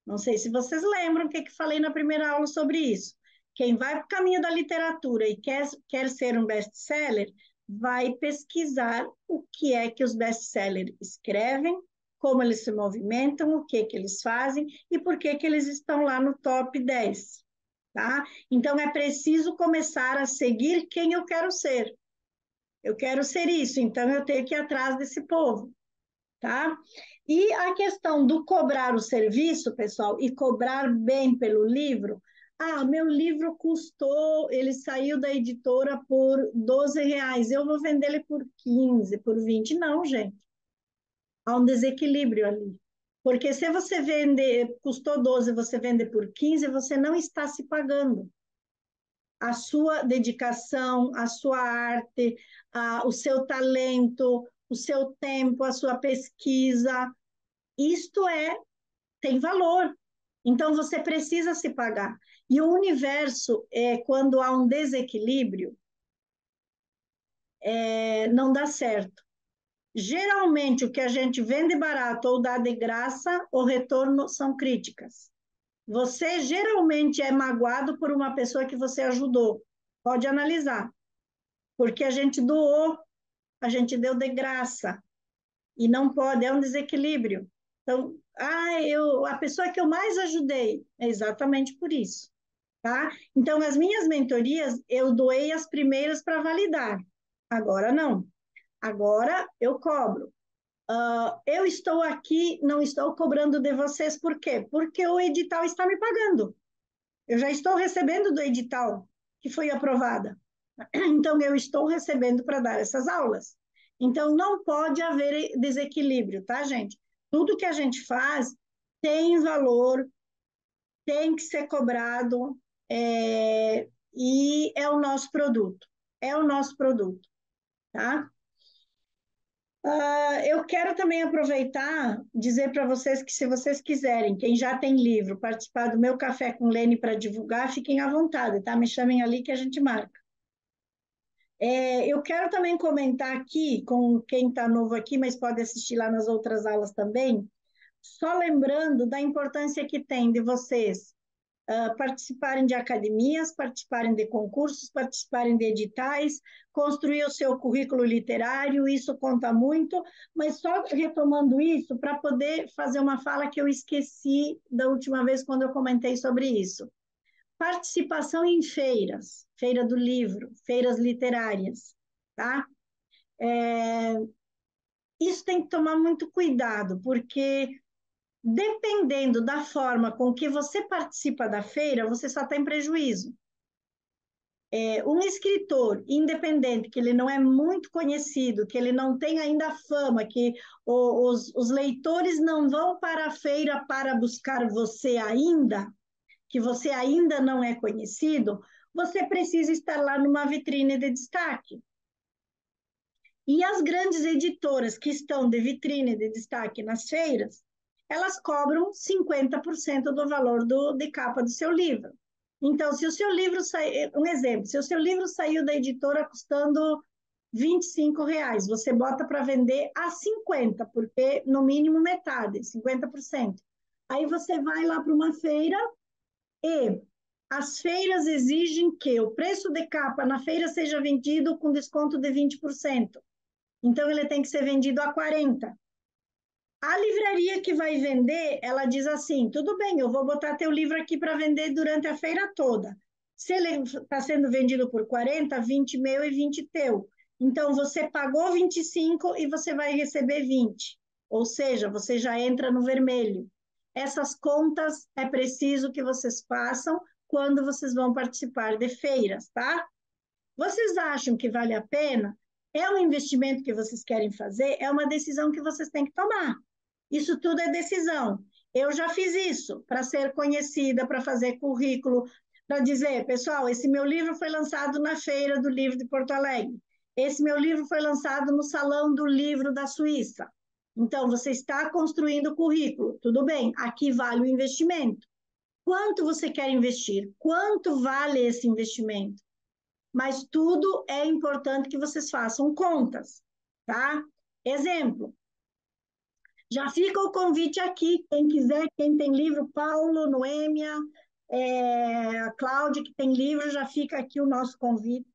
Não sei se vocês lembram o que falei na primeira aula sobre isso. Quem vai para o caminho da literatura e quer ser um best-seller, vai pesquisar o que é que os best-sellers escrevem, como eles se movimentam, o que eles fazem e por que eles estão lá no top 10. Tá? Então, é preciso começar a seguir quem eu quero ser. Eu quero ser isso, então eu tenho que ir atrás desse povo. Tá? E a questão do cobrar o serviço, pessoal, e cobrar bem pelo livro. Ah, meu livro custou, ele saiu da editora por R$ 12, eu vou vender ele por 15, por 20. Não, gente. Há um desequilíbrio ali. Porque se você vender, custou 12, você vende por 15, você não está se pagando. A sua dedicação, a sua arte, o seu talento, o seu tempo, a sua pesquisa, isto tem valor. Então, você precisa se pagar. E o universo, quando há um desequilíbrio, não dá certo. Geralmente, o que a gente vende barato ou dá de graça, o retorno são críticas. Você geralmente é magoado por uma pessoa que você ajudou. Pode analisar. Porque a gente doou, a gente deu de graça. E não pode, é um desequilíbrio. Então, a pessoa que eu mais ajudei, é exatamente por isso. Tá? Então, as minhas mentorias, eu doei as primeiras para validar. Agora não. Agora eu cobro. Eu estou aqui, não estou cobrando de vocês, por quê? Porque o edital está me pagando. Eu já estou recebendo do edital que foi aprovada. Então, eu estou recebendo para dar essas aulas. Então, não pode haver desequilíbrio, tá, gente? Tudo que a gente faz tem valor, tem que ser cobrado, e é o nosso produto. É o nosso produto, tá? Eu quero também aproveitar, dizer para vocês que se vocês quiserem, quem já tem livro, participar do meu Café com Lene para divulgar, fiquem à vontade, tá? Me chamem ali que a gente marca. Eu quero também comentar aqui com quem está novo aqui, mas pode assistir lá nas outras aulas também, só lembrando da importância que tem de vocês participarem de academias, participarem de concursos, participarem de editais, construir o seu currículo literário, isso conta muito, mas só retomando isso para poder fazer uma fala que eu esqueci da última vez quando eu comentei sobre isso. Participação em feiras, feira do livro, feiras literárias, tá? Isso tem que tomar muito cuidado, porque dependendo da forma com que você participa da feira, você só tem prejuízo. Um escritor independente, que ele não é muito conhecido, que ele não tem ainda fama, que os leitores não vão para a feira para buscar você ainda, que você ainda não é conhecido, você precisa estar lá numa vitrine de destaque. E as grandes editoras que estão de vitrine de destaque nas feiras, elas cobram 50% do valor de capa do seu livro. Então, se o seu livro sair, um exemplo, se o seu livro saiu da editora custando R$ 25, você bota para vender a 50, porque no mínimo metade, 50%. Aí você vai lá para uma feira e as feiras exigem que o preço de capa na feira seja vendido com desconto de 20%. Então, ele tem que ser vendido a 40%. A livraria que vai vender, ela diz assim, tudo bem, eu vou botar teu livro aqui para vender durante a feira toda. Se ele está sendo vendido por 40, 20 meu e 20 teu. Então, você pagou 25 e você vai receber 20. Ou seja, você já entra no vermelho. Essas contas é preciso que vocês façam quando vocês vão participar de feiras, tá? Vocês acham que vale a pena? É um investimento que vocês querem fazer? É uma decisão que vocês têm que tomar. Isso tudo é decisão. Eu já fiz isso para ser conhecida, para fazer currículo, para dizer, pessoal, esse meu livro foi lançado na Feira do Livro de Porto Alegre. Esse meu livro foi lançado no Salão do Livro da Suíça. Então, você está construindo currículo. Tudo bem, aqui vale o investimento. quanto você quer investir, quanto vale esse investimento. Mas tudo é importante que vocês façam contas, tá? Exemplo, já fica o convite aqui, quem quiser, quem tem livro, Paulo, Noêmia, a Cláudia, que tem livro, já fica aqui o nosso convite.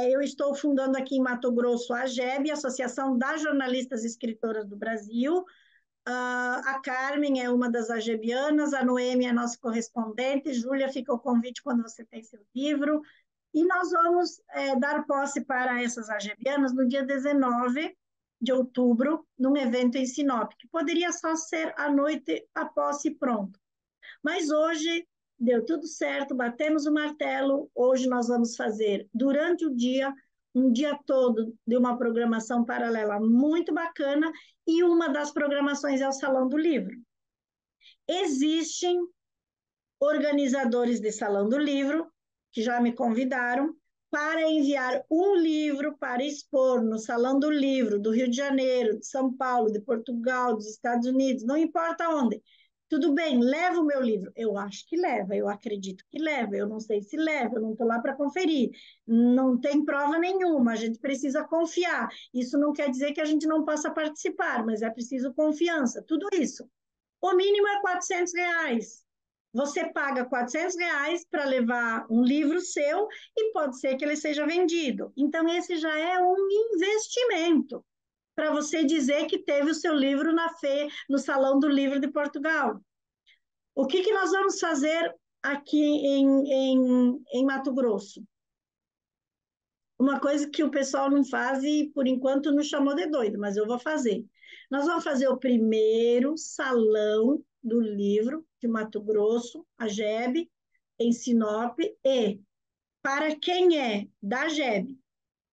Eu estou fundando aqui em Mato Grosso a AGEB, Associação das Jornalistas e Escritoras do Brasil. A Carmen é uma das agebianas, a Noêmia é nossa correspondente, Júlia, fica o convite quando você tem seu livro. E nós vamos dar posse para essas agebianas no dia 19 de outubro, num evento em Sinop, que poderia só ser à noite a posse pronto. Mas hoje deu tudo certo, batemos o martelo, hoje nós vamos fazer durante o dia, um dia todo de uma programação paralela muito bacana, e uma das programações é o Salão do Livro. Existem organizadores de Salão do Livro, que já me convidaram, para enviar um livro para expor no Salão do Livro do Rio de Janeiro, de São Paulo, de Portugal, dos Estados Unidos, não importa onde. Tudo bem, leva o meu livro. Eu acho que leva, eu acredito que leva, eu não sei se leva, eu não estou lá para conferir. Não tem prova nenhuma, a gente precisa confiar. Isso não quer dizer que a gente não possa participar, mas é preciso confiança, tudo isso. O mínimo é R$ 400. Você paga R$ 400 para levar um livro seu e pode ser que ele seja vendido. Então, esse já é um investimento para você dizer que teve o seu livro no Salão do Livro de Portugal. O que nós vamos fazer aqui em Mato Grosso? Uma coisa que o pessoal não faz e, por enquanto, nos chamou de doido, mas eu vou fazer. Nós vamos fazer o primeiro Salão do Livro de Mato Grosso, a GEB, em Sinop, e para quem é da GEB,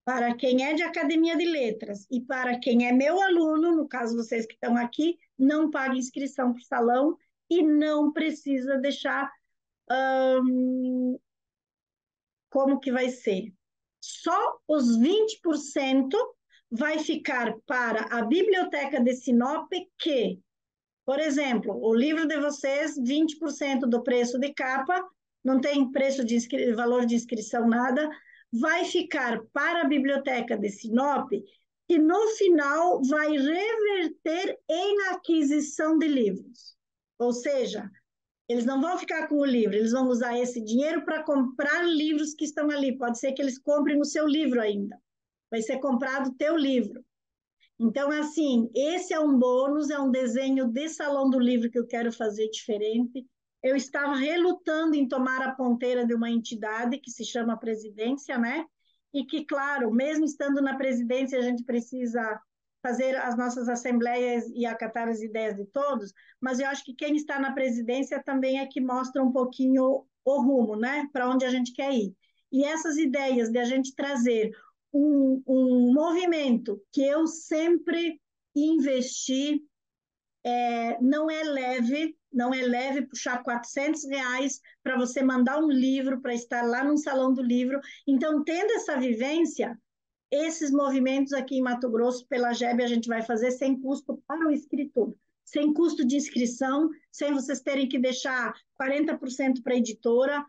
para quem é de Academia de Letras e para quem é meu aluno, no caso vocês que estão aqui, não paga inscrição para o salão e não precisa deixar como que vai ser. Só os 20% vai ficar para a Biblioteca de Sinop, que, por exemplo, o livro de vocês, 20% do preço de capa, não tem preço de valor de inscrição, nada, vai ficar para a Biblioteca de Sinop, que no final vai reverter em aquisição de livros. Ou seja, eles não vão ficar com o livro, eles vão usar esse dinheiro para comprar livros que estão ali. Pode ser que eles comprem o seu livro ainda. Vai ser comprado o teu livro. Então, assim, esse é um bônus, é um desenho de Salão do Livro que eu quero fazer diferente. Eu estava relutando em tomar a ponteira de uma entidade que se chama presidência, né? E que, claro, mesmo estando na presidência, a gente precisa fazer as nossas assembleias e acatar as ideias de todos, mas eu acho que quem está na presidência também é que mostra um pouquinho o rumo, né? Para onde a gente quer ir. E essas ideias de a gente trazer um movimento que eu sempre investi, não é leve puxar R$ 400 para você mandar um livro para estar lá no Salão do Livro. Então, tendo essa vivência, esses movimentos aqui em Mato Grosso, pela GEB, a gente vai fazer sem custo para o escritor, sem custo de inscrição, sem vocês terem que deixar 40% para a editora,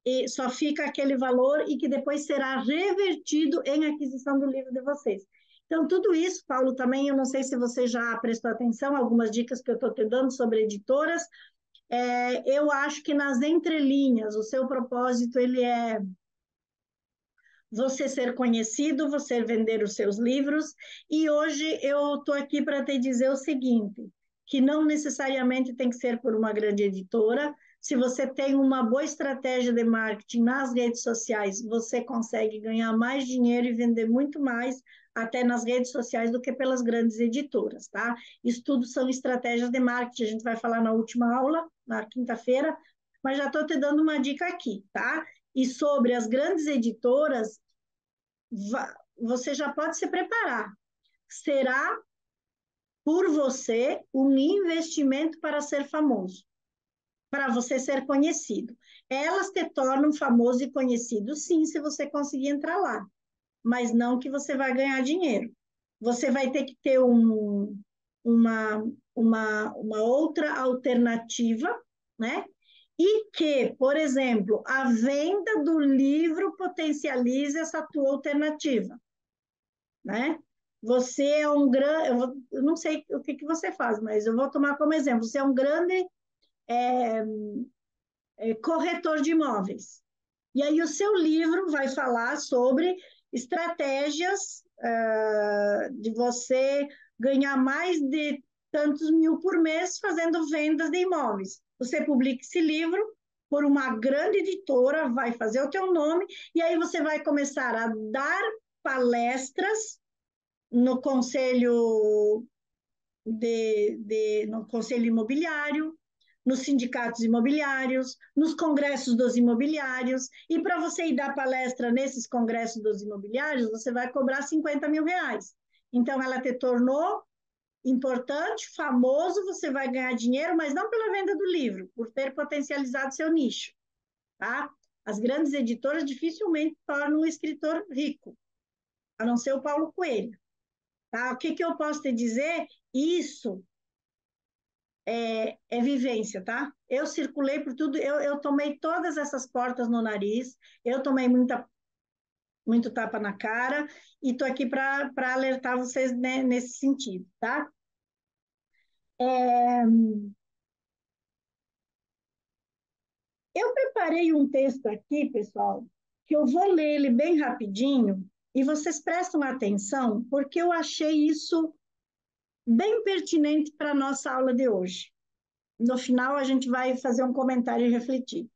e só fica aquele valor e que depois será revertido em aquisição do livro de vocês. Então, tudo isso, Paulo, também, eu não sei se você já prestou atenção, algumas dicas que eu estou te dando sobre editoras, eu acho que nas entrelinhas, o seu propósito, ele é você ser conhecido, você vender os seus livros, e hoje eu estou aqui para te dizer o seguinte, que não necessariamente tem que ser por uma grande editora. Se você tem uma boa estratégia de marketing nas redes sociais, você consegue ganhar mais dinheiro e vender muito mais até nas redes sociais do que pelas grandes editoras, tá? Isso tudo são estratégias de marketing, a gente vai falar na última aula, na quinta-feira, mas já estou te dando uma dica aqui, tá? E sobre as grandes editoras, você já pode se preparar. Será por você um investimento para ser famoso, para você ser conhecido. Elas te tornam famoso e conhecido, sim, se você conseguir entrar lá, mas não que você vai ganhar dinheiro. Você vai ter que ter uma outra alternativa, né? e que, por exemplo, a venda do livro potencialize essa tua alternativa, né? Você é um grande, eu não sei o que você faz, mas eu vou tomar como exemplo, você é um grande corretor de imóveis. E aí o seu livro vai falar sobre estratégias de você ganhar mais de tantos mil por mês fazendo vendas de imóveis. Você publica esse livro por uma grande editora, vai fazer o teu nome, e aí você vai começar a dar palestras no conselho no conselho imobiliário, nos sindicatos imobiliários, nos congressos dos imobiliários, e para você ir dar palestra nesses congressos dos imobiliários, você vai cobrar 50 mil reais. Então, ela te tornou importante, famoso, você vai ganhar dinheiro, mas não pela venda do livro, por ter potencializado seu nicho, tá? As grandes editoras dificilmente tornam um escritor rico, a não ser o Paulo Coelho, tá? O que eu posso te dizer? Isso é vivência, tá? Eu circulei por tudo, eu tomei todas essas portas no nariz, eu tomei muito tapa na cara e tô aqui para alertar vocês, né, nesse sentido, tá? Eu preparei um texto aqui, pessoal, que eu vou ler ele bem rapidinho e vocês prestam atenção, porque eu achei isso bem pertinente para a nossa aula de hoje. No final, a gente vai fazer um comentário e refletir.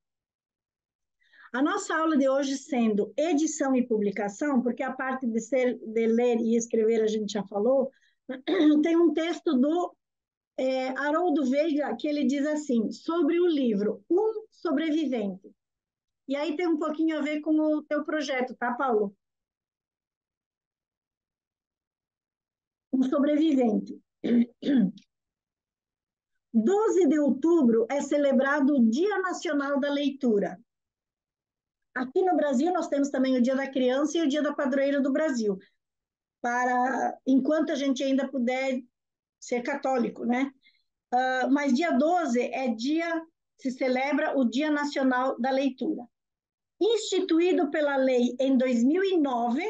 A nossa aula de hoje sendo edição e publicação, porque a parte de ler e escrever a gente já falou, tem um texto do Haroldo Veiga que ele diz assim, sobre o livro Um Sobrevivente. E aí tem um pouquinho a ver com o teu projeto, tá, Paulo? Um Sobrevivente. 12 de outubro é celebrado o Dia Nacional da Leitura. Aqui no Brasil, nós temos também o Dia da Criança e o Dia da Padroeira do Brasil, para enquanto a gente ainda puder ser católico, né? Mas dia 12 se celebra o Dia Nacional da Leitura. Instituído pela lei em 2009,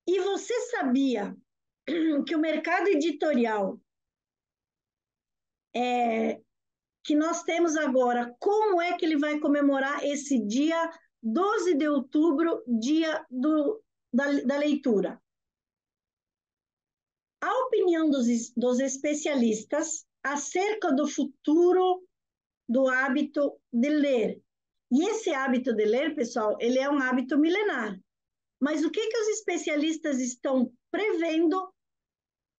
e você sabia que o mercado editorial que nós temos agora, como é que ele vai comemorar esse dia 12 de outubro, dia da leitura? A opinião dos especialistas acerca do futuro do hábito de ler. E esse hábito de ler, pessoal, ele é um hábito milenar. Mas o que os especialistas estão prevendo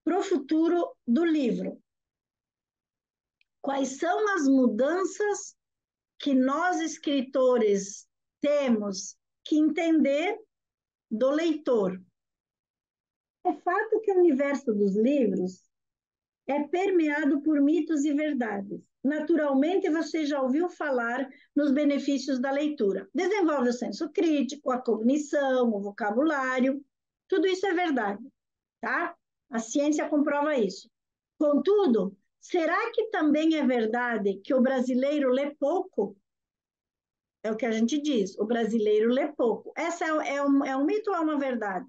para o futuro do livro? Quais são as mudanças que nós, escritores, temos que entender do leitor? É fato que o universo dos livros é permeado por mitos e verdades. Naturalmente, você já ouviu falar nos benefícios da leitura. Desenvolve o senso crítico, a cognição, o vocabulário. Tudo isso é verdade, tá? A ciência comprova isso. Contudo, será que também é verdade que o brasileiro lê pouco? É o que a gente diz, o brasileiro lê pouco. Essa é um mito ou é uma verdade?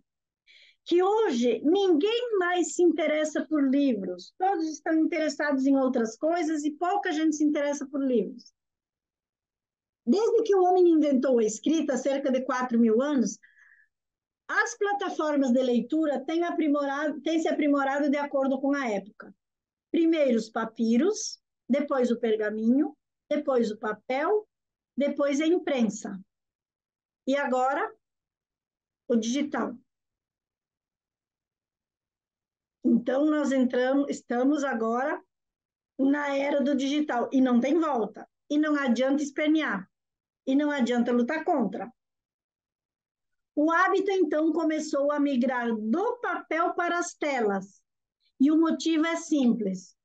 Que hoje ninguém mais se interessa por livros, todos estão interessados em outras coisas e pouca gente se interessa por livros. Desde que o homem inventou a escrita, há cerca de 4.000 anos, as plataformas de leitura têm se aprimorado de acordo com a época. Primeiro os papiros, depois o pergaminho, depois o papel, depois a imprensa. E agora, o digital. Então, nós estamos agora na era do digital e não tem volta. E não adianta espernear. E não adianta lutar contra. O hábito, então, começou a migrar do papel para as telas. E o motivo é simples.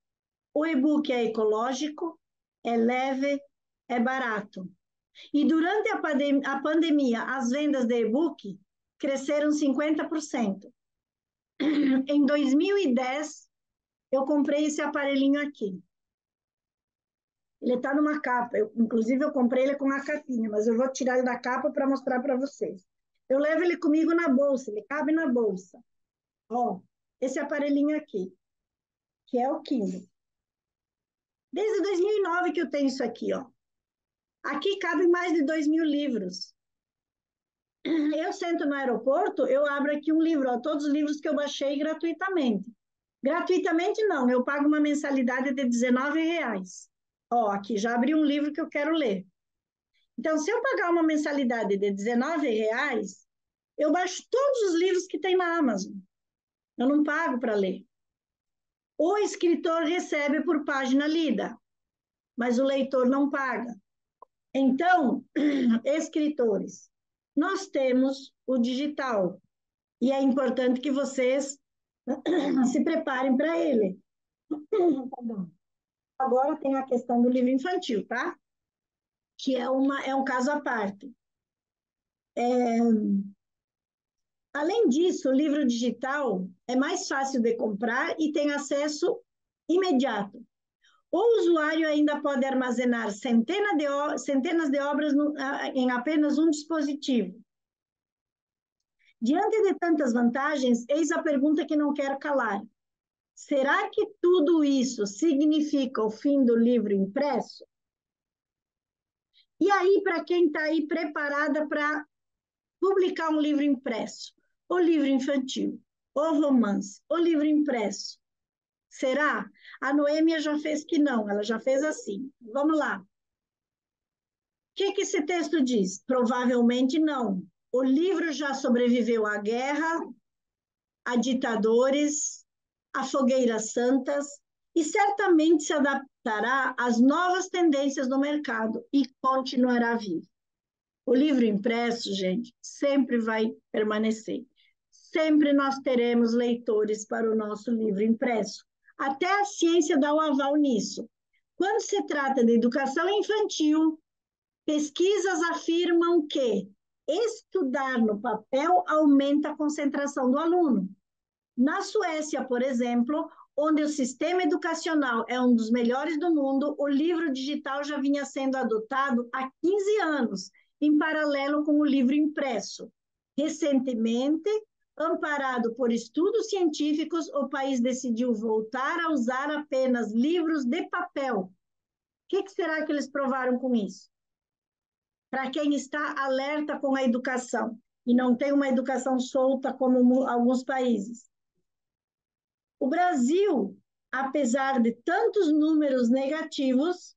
O e-book é ecológico, é leve, é barato. E durante a pandemia, as vendas de e-book cresceram 50%. Em 2010, eu comprei esse aparelhinho aqui. Ele está numa capa. Inclusive, eu comprei ele com uma capinha, mas eu vou tirar ele da capa para mostrar para vocês. Eu levo ele comigo na bolsa, ele cabe na bolsa. Ó, esse aparelhinho aqui, que é o Kindle. Desde 2009 que eu tenho isso aqui, ó. Aqui cabem mais de 2.000 livros. Eu sento no aeroporto, eu abro aqui um livro, ó, todos os livros que eu baixei gratuitamente. Gratuitamente não, eu pago uma mensalidade de R$19. Ó, aqui, já abri um livro que eu quero ler. Então, se eu pagar uma mensalidade de R$19, eu baixo todos os livros que tem na Amazon. Eu não pago para ler. O escritor recebe por página lida, mas o leitor não paga. Então, escritores, nós temos o digital, e é importante que vocês se preparem para ele. Agora tem a questão do livro infantil, tá? Que é um caso à parte. Além disso, o livro digital é mais fácil de comprar e tem acesso imediato. O usuário ainda pode armazenar centenas de obras em apenas um dispositivo. Diante de tantas vantagens, eis a pergunta que não quero calar. Será que tudo isso significa o fim do livro impresso? E aí, para quem está aí preparada para publicar um livro impresso, o livro infantil, o romance, o livro impresso, será? A Noêmia já fez que não, ela já fez assim. Vamos lá. O que esse texto diz? Provavelmente não. O livro já sobreviveu à guerra, a ditadores, a fogueiras santas, e certamente se adaptará às novas tendências do mercado e continuará vivo. O livro impresso, gente, sempre vai permanecer. Sempre nós teremos leitores para o nosso livro impresso. Até a ciência dá o aval nisso. Quando se trata de educação infantil, pesquisas afirmam que estudar no papel aumenta a concentração do aluno. Na Suécia, por exemplo, onde o sistema educacional é um dos melhores do mundo, o livro digital já vinha sendo adotado há 15 anos, em paralelo com o livro impresso. Recentemente, amparado por estudos científicos, o país decidiu voltar a usar apenas livros de papel. O que será que eles provaram com isso? Para quem está alerta com a educação e não tem uma educação solta como alguns países. O Brasil, apesar de tantos números negativos,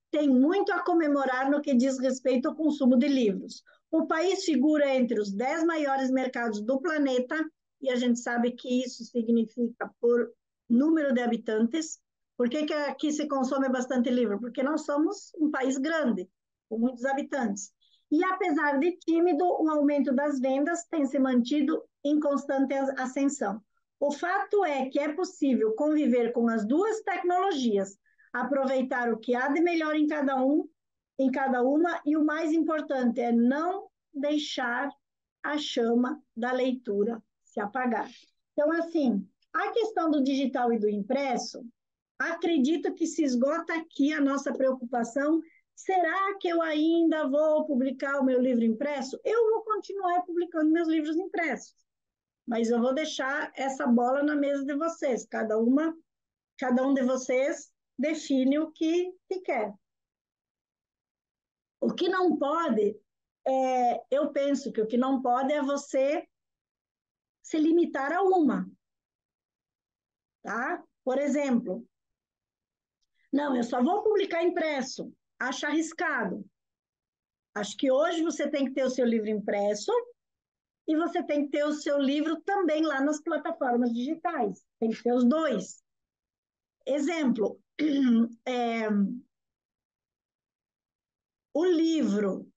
tem muito a comemorar no que diz respeito ao consumo de livros. O país figura entre os 10 maiores mercados do planeta, e a gente sabe que isso significa por número de habitantes. Por que aqui se consome bastante livro? Porque nós somos um país grande, com muitos habitantes. E apesar de tímido, o aumento das vendas tem se mantido em constante ascensão. O fato é que é possível conviver com as duas tecnologias, aproveitar o que há de melhor em cada uma, e o mais importante é não deixar a chama da leitura se apagar. Então, assim, a questão do digital e do impresso, acredito que se esgota aqui a nossa preocupação. Será que eu ainda vou publicar o meu livro impresso? Eu vou continuar publicando meus livros impressos, mas eu vou deixar essa bola na mesa de vocês. Cada um de vocês define o que quer. O que não pode, eu penso que o que não pode é você se limitar a uma. Tá? Por exemplo, não, eu só vou publicar impresso. Acho arriscado. Acho que hoje você tem que ter o seu livro impresso e você tem que ter o seu livro também lá nas plataformas digitais. Tem que ter os dois. Exemplo, o livro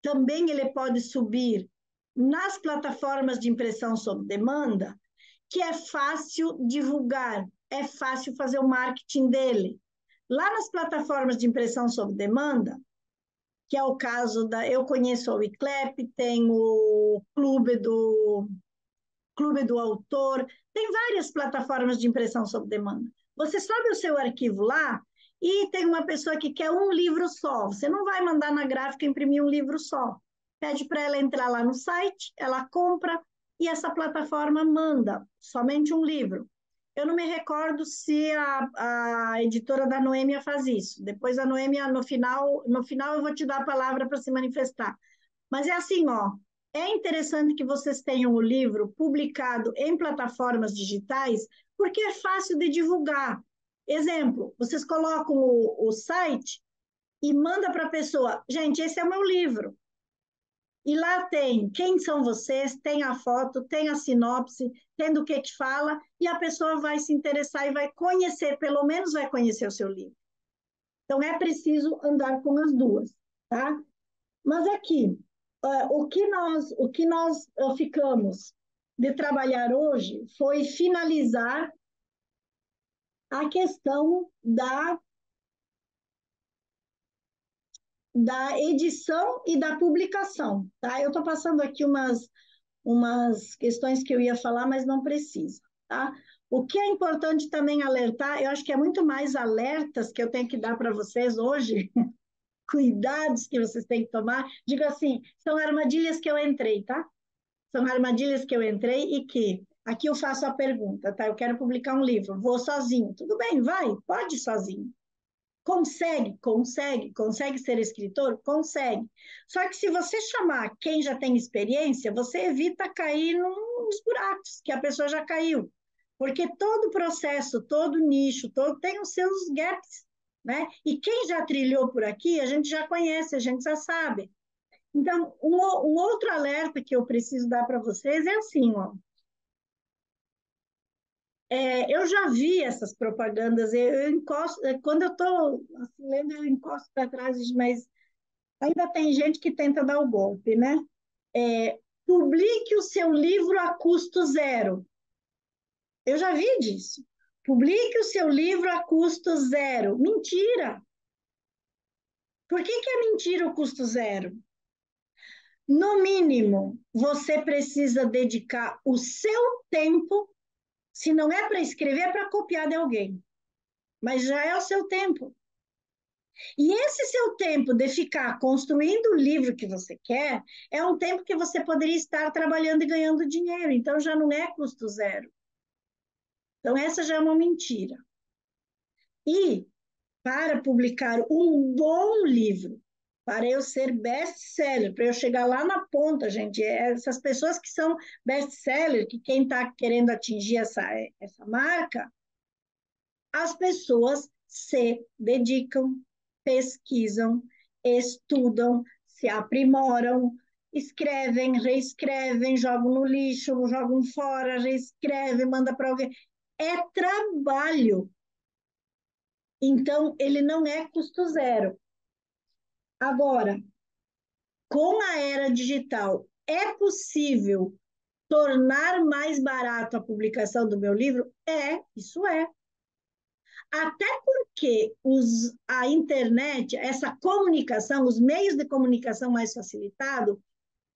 também ele pode subir nas plataformas de impressão sob demanda, que é fácil divulgar, é fácil fazer o marketing dele. Lá nas plataformas de impressão sob demanda, que é o caso eu conheço a Wiclap, tem o Clube do Autor, tem várias plataformas de impressão sob demanda. Você sobe o seu arquivo lá e tem uma pessoa que quer um livro só. Você não vai mandar na gráfica imprimir um livro só. Pede para ela entrar lá no site, ela compra e essa plataforma manda somente um livro. Eu não me recordo se a editora da Noêmia faz isso. Depois a Noêmia, no final eu vou te dar a palavra para se manifestar. Mas é assim, ó, é interessante que vocês tenham o livro publicado em plataformas digitais, porque é fácil de divulgar. Exemplo, vocês colocam o site e manda para a pessoa, gente, esse é o meu livro. E lá tem quem são vocês, tem a foto, tem a sinopse, tem do que fala, e a pessoa vai se interessar e vai conhecer, pelo menos vai conhecer o seu livro. Então é preciso andar com as duas, tá? Mas aqui, o que nós ficamos de trabalhar hoje foi finalizar a questão da edição e da publicação, tá? Eu estou passando aqui umas questões que eu ia falar, mas não precisa, tá? O que é importante também alertar, eu acho que é muito mais alertas que eu tenho que dar para vocês hoje, cuidados que vocês têm que tomar. Digo assim, são armadilhas que eu entrei, tá? São armadilhas que eu entrei e que aqui eu faço a pergunta, tá? Eu quero publicar um livro, vou sozinho. Tudo bem, vai, pode ir sozinho. Consegue ser escritor? Consegue. Só que se você chamar quem já tem experiência, você evita cair nos buracos que a pessoa já caiu. Porque todo processo, todo nicho, todo tem os seus gaps, né? E quem já trilhou por aqui, a gente já conhece, a gente já sabe. Então, um outro alerta que eu preciso dar para vocês é assim, ó. Eu já vi essas propagandas, eu encosto, quando eu estou assim, lendo, eu encosto para trás, mas ainda tem gente que tenta dar o golpe, né? Publique o seu livro a custo zero. Eu já vi disso. Publique o seu livro a custo zero. Mentira! Por que é mentira o custo zero? No mínimo, você precisa dedicar o seu tempo. Se não é para escrever, é para copiar de alguém. Mas já é o seu tempo. E esse seu tempo de ficar construindo o livro que você quer é um tempo que você poderia estar trabalhando e ganhando dinheiro. Então já não é custo zero. Então essa já é uma mentira. E para publicar um bom livro, para eu ser best-seller, para eu chegar lá na ponta, gente, essas pessoas que são best-seller, que quem está querendo atingir essa marca, as pessoas se dedicam, pesquisam, estudam, se aprimoram, escrevem, reescrevem, jogam no lixo, jogam fora, reescrevem, manda para alguém. É trabalho. Então, ele não é custo zero. Agora, com a era digital, é possível tornar mais barato a publicação do meu livro? Isso é. Até porque a internet, essa comunicação, os meios de comunicação mais facilitados,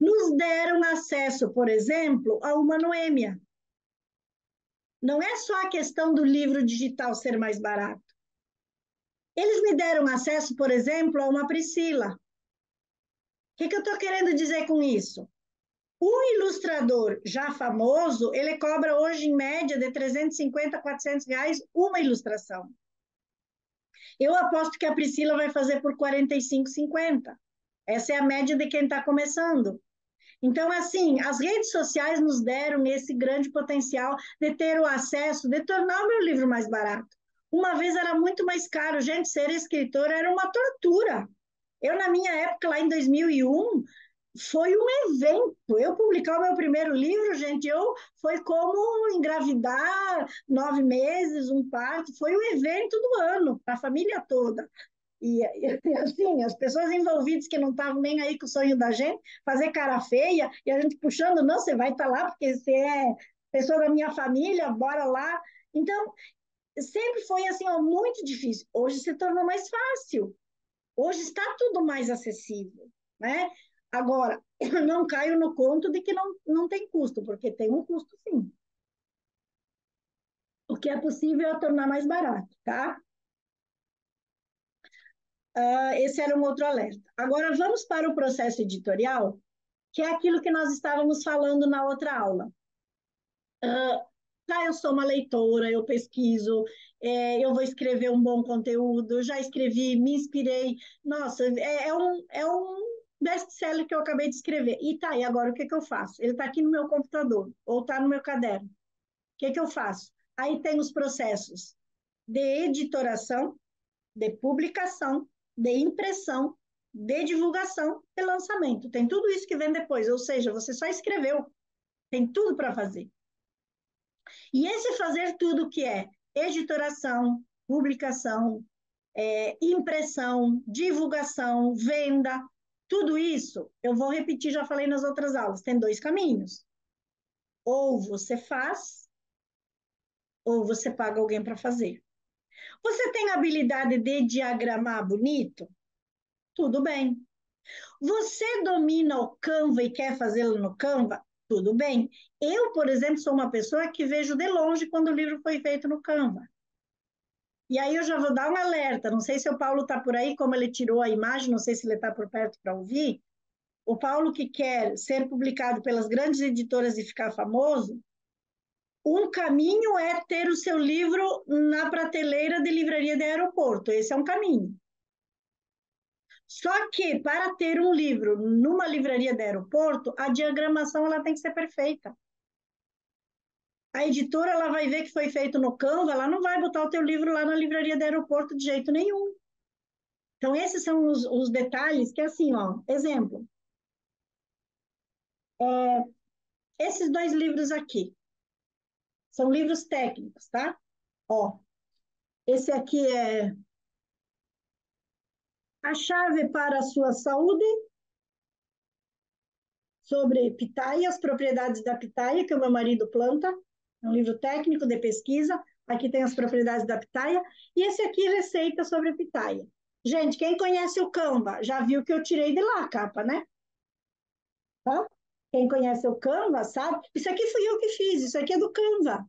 nos deram acesso, por exemplo, a uma Noêmia. Não é só a questão do livro digital ser mais barato. Eles me deram acesso, por exemplo, a uma Priscila. O que eu estou querendo dizer com isso? Um ilustrador já famoso, ele cobra hoje, em média, de 350 a 400 reais uma ilustração. Eu aposto que a Priscila vai fazer por 45, 50. Essa é a média de quem está começando. Então, assim, as redes sociais nos deram esse grande potencial de ter o acesso, de tornar o meu livro mais barato. Uma vez era muito mais caro, gente, ser escritor era uma tortura. Eu, na minha época, lá em 2001, foi um evento. Eu publicar o meu primeiro livro, gente, foi como engravidar 9 meses, um parto, foi o evento do ano, para a família toda. E assim, as pessoas envolvidas que não estavam nem aí com o sonho da gente, fazer cara feia, e a gente puxando, não, você vai estar lá porque você é pessoa da minha família, bora lá. Então, sempre foi assim, ó, muito difícil. Hoje se tornou mais fácil. Hoje está tudo mais acessível, né? Agora, eu não caio no conto de que não tem custo, porque tem um custo sim. que é possível é tornar mais barato, tá? Esse era um outro alerta. Agora, vamos para o processo editorial, que é aquilo que nós estávamos falando na outra aula. Eu sou uma leitora, eu pesquiso, eu vou escrever um bom conteúdo, já escrevi, me inspirei. Nossa, é um best-seller que eu acabei de escrever. E tá, e agora o que eu faço? Ele está aqui no meu computador, ou está no meu caderno. O que eu faço? Aí tem os processos de editoração, de publicação, de impressão, de divulgação e lançamento. Tem tudo isso que vem depois, ou seja, você só escreveu, tem tudo para fazer. E esse fazer tudo que é editoração, publicação, impressão, divulgação, venda, tudo isso, eu vou repetir, já falei nas outras aulas, tem 2 caminhos. Ou você faz, ou você paga alguém para fazer. Você tem habilidade de diagramar bonito? Tudo bem. Você domina o Canva e quer fazê-lo no Canva? Tudo bem. Eu, por exemplo, sou uma pessoa que vejo de longe quando o livro foi feito no Canva. E aí eu já vou dar um alerta. Não sei se o Paulo está por aí, como ele tirou a imagem, não sei se ele está por perto para ouvir. O Paulo que quer ser publicado pelas grandes editoras e ficar famoso, um caminho é ter o seu livro na prateleira de livraria de aeroporto. Esse é um caminho. Só que, para ter um livro numa livraria de aeroporto, a diagramação ela tem que ser perfeita. A editora ela vai ver que foi feito no Canva, ela não vai botar o teu livro lá na livraria de aeroporto de jeito nenhum. Então, esses são os detalhes que, assim, ó, exemplo. Esses 2 livros aqui são livros técnicos, tá? Ó, esse aqui é A Chave para a Sua Saúde, sobre pitaia, as propriedades da pitaia, que o meu marido planta. É um livro técnico de pesquisa. Aqui tem as propriedades da pitaia. E esse aqui, receita sobre pitaia. Gente, quem conhece o Canva, já viu que eu tirei de lá a capa, né? Tá? Quem conhece o Canva, sabe? Isso aqui fui eu que fiz, isso aqui é do Canva.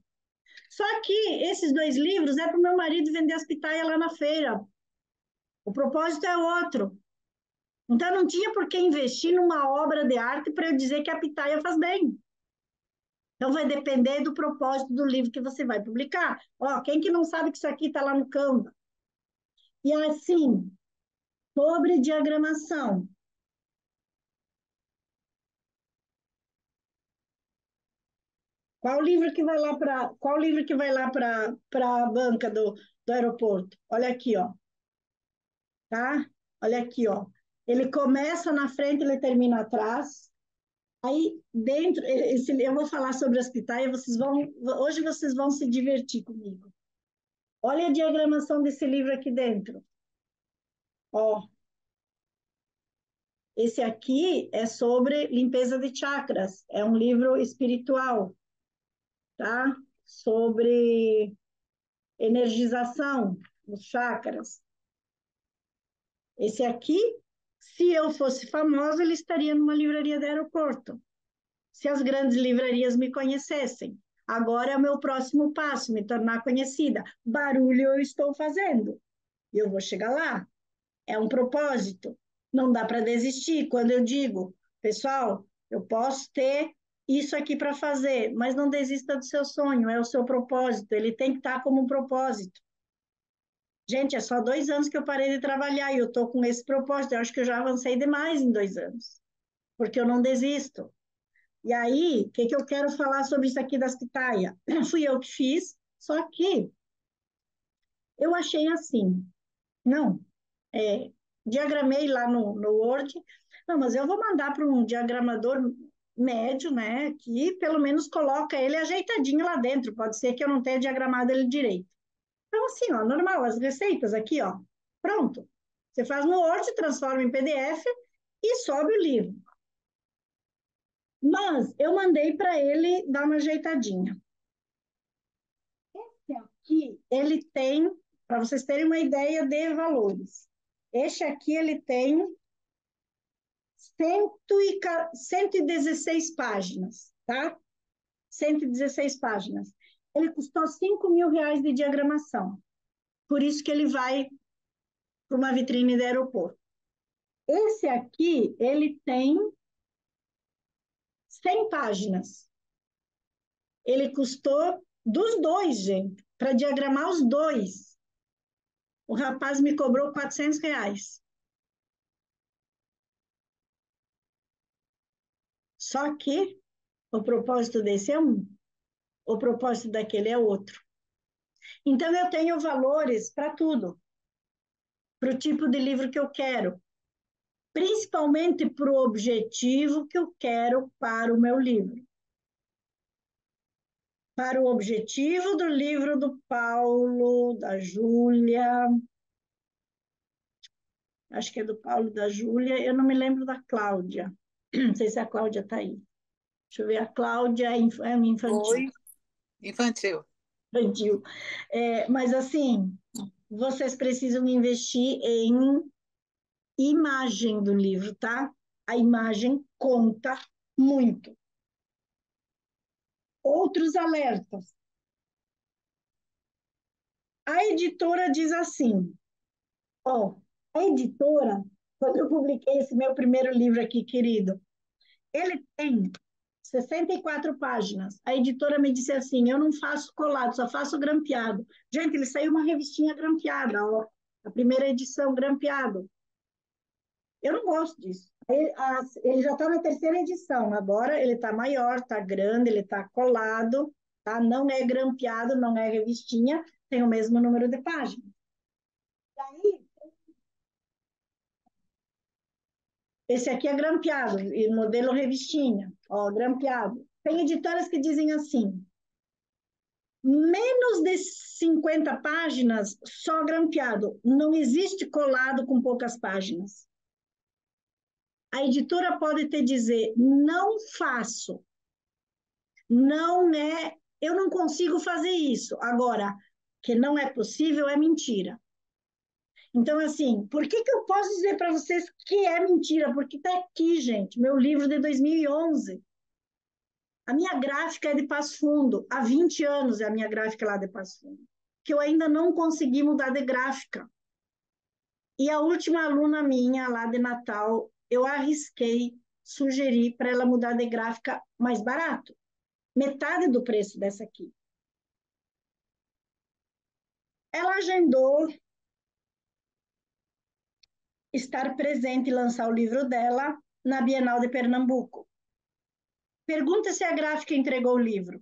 Só que esses 2 livros é para o meu marido vender as pitaias lá na feira. O propósito é outro. Então, não tinha por que investir numa obra de arte para eu dizer que a pitaia faz bem. Então, vai depender do propósito do livro que você vai publicar. Ó, quem que não sabe que isso aqui está lá no Canva? E assim, sobre diagramação. Qual livro que vai lá para a banca do aeroporto? Olha aqui, ó. Tá? Olha aqui, ó. Ele começa na frente, ele termina atrás. Aí dentro, eu vou falar sobre as pitaias, hoje vocês vão se divertir comigo. Olha a diagramação desse livro aqui dentro. Ó, esse aqui é sobre limpeza de chakras, é um livro espiritual, tá? Sobre energização dos chakras. Esse aqui, se eu fosse famosa, ele estaria numa livraria do aeroporto. Se as grandes livrarias me conhecessem. Agora é o meu próximo passo, me tornar conhecida. Barulho eu estou fazendo. E eu vou chegar lá. É um propósito. Não dá para desistir. Quando eu digo, pessoal, eu posso ter isso aqui para fazer, mas não desista do seu sonho, é o seu propósito. Ele tem que estar como um propósito. Gente, é só 2 anos que eu parei de trabalhar e eu estou com esse propósito. Eu acho que eu já avancei demais em 2 anos, porque eu não desisto. E aí, o que eu quero falar sobre isso aqui das pitaias? Fui eu que fiz, só que eu achei assim, não, diagramei lá no Word, não, mas eu vou mandar para um diagramador médio, né, que pelo menos coloca ele ajeitadinho lá dentro, pode ser que eu não tenha diagramado ele direito. Então, assim, ó, normal, as receitas aqui, ó, pronto. Você faz no Word, transforma em PDF e sobe o livro. Mas eu mandei para ele dar uma ajeitadinha. Esse aqui, ele tem, para vocês terem uma ideia de valores, este aqui ele tem 116 páginas, tá? 116 páginas. Ele custou R$ 5.000 de diagramação. Por isso que ele vai para uma vitrine do aeroporto. Esse aqui, ele tem 100 páginas. Ele custou dos dois, gente, para diagramar os dois. O rapaz me cobrou R$ 400. Só que o propósito desse é um, o propósito daquele é outro. Então, eu tenho valores para tudo, para o tipo de livro que eu quero, principalmente para o objetivo que eu quero para o meu livro. Para o objetivo do livro do Paulo, da Júlia, acho que é do Paulo, da Júlia, eu não me lembro da Cláudia, não sei se a Cláudia está aí. Deixa eu ver, a Cláudia é infantil. Oi, infantil. Infantil. Mas, assim, vocês precisam investir em imagem do livro, tá? A imagem conta muito. Outros alertas. A editora diz assim, ó, a editora, quando eu publiquei esse meu primeiro livro aqui, querido, ele tem 64 páginas. A editora me disse assim, eu não faço colado, só faço grampeado. Gente, ele saiu uma revistinha grampeada, ó, a primeira edição grampeado. Eu não gosto disso. Ele já está na terceira edição, agora ele está maior, está grande, ele está colado, tá? Não é grampeado, não é revistinha, tem o mesmo número de páginas. Daí, esse aqui é grampeado, e modelo revistinha, ó, grampeado. Tem editoras que dizem assim, menos de 50 páginas, só grampeado. Não existe colado com poucas páginas. A editora pode te dizer, não faço, não é, eu não consigo fazer isso. Agora, que não é possível é mentira. Então, assim, por que eu posso dizer para vocês que é mentira? Porque está aqui, gente, meu livro de 2011. A minha gráfica é de Passo Fundo. Há 20 anos é a minha gráfica lá de Passo Fundo. Que eu ainda não consegui mudar de gráfica. E a última aluna minha lá de Natal, eu arrisquei sugerir para ela mudar de gráfica mais barato. Metade do preço dessa aqui. Ela agendou estar presente e lançar o livro dela na Bienal de Pernambuco. Pergunta se a gráfica entregou o livro.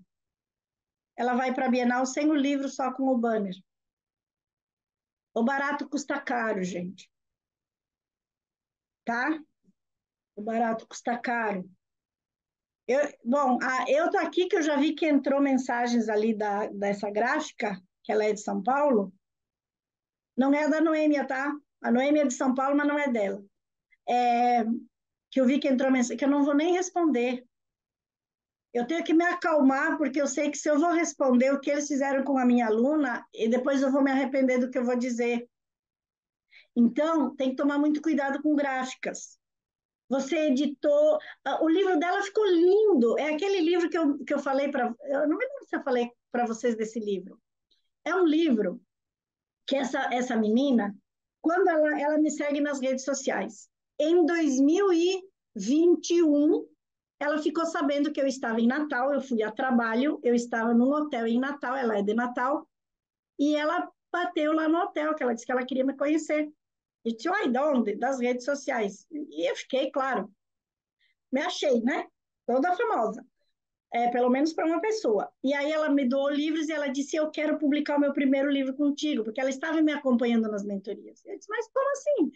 Ela vai para a Bienal sem o livro, só com o banner. O barato custa caro, gente. Tá? O barato custa caro. Eu tô aqui que eu já vi que entrou mensagens ali dessa gráfica, que ela é de São Paulo. Não é da Noêmia, tá? A Noêmia é de São Paulo, mas não é dela. Que eu vi que entrou mensagem, que eu não vou nem responder. Eu tenho que me acalmar, porque eu sei que se eu vou responder o que eles fizeram com a minha aluna, e depois eu vou me arrepender do que eu vou dizer. Então, tem que tomar muito cuidado com gráficas. Você editou... O livro dela ficou lindo. É aquele livro que eu falei para... Eu não me lembro se eu falei para vocês desse livro. É um livro que essa menina, quando ela me segue nas redes sociais, em 2021, ela ficou sabendo que eu estava em Natal, eu fui a trabalho, eu estava num hotel em Natal, ela é de Natal, e ela bateu lá no hotel, que ela disse que ela queria me conhecer. E disse, uai, de onde? Das redes sociais. E eu fiquei, claro, me achei, né? Toda famosa. Pelo menos para uma pessoa. E aí ela me doou livros e ela disse, eu quero publicar o meu primeiro livro contigo, porque ela estava me acompanhando nas mentorias. Eu disse, mas como assim?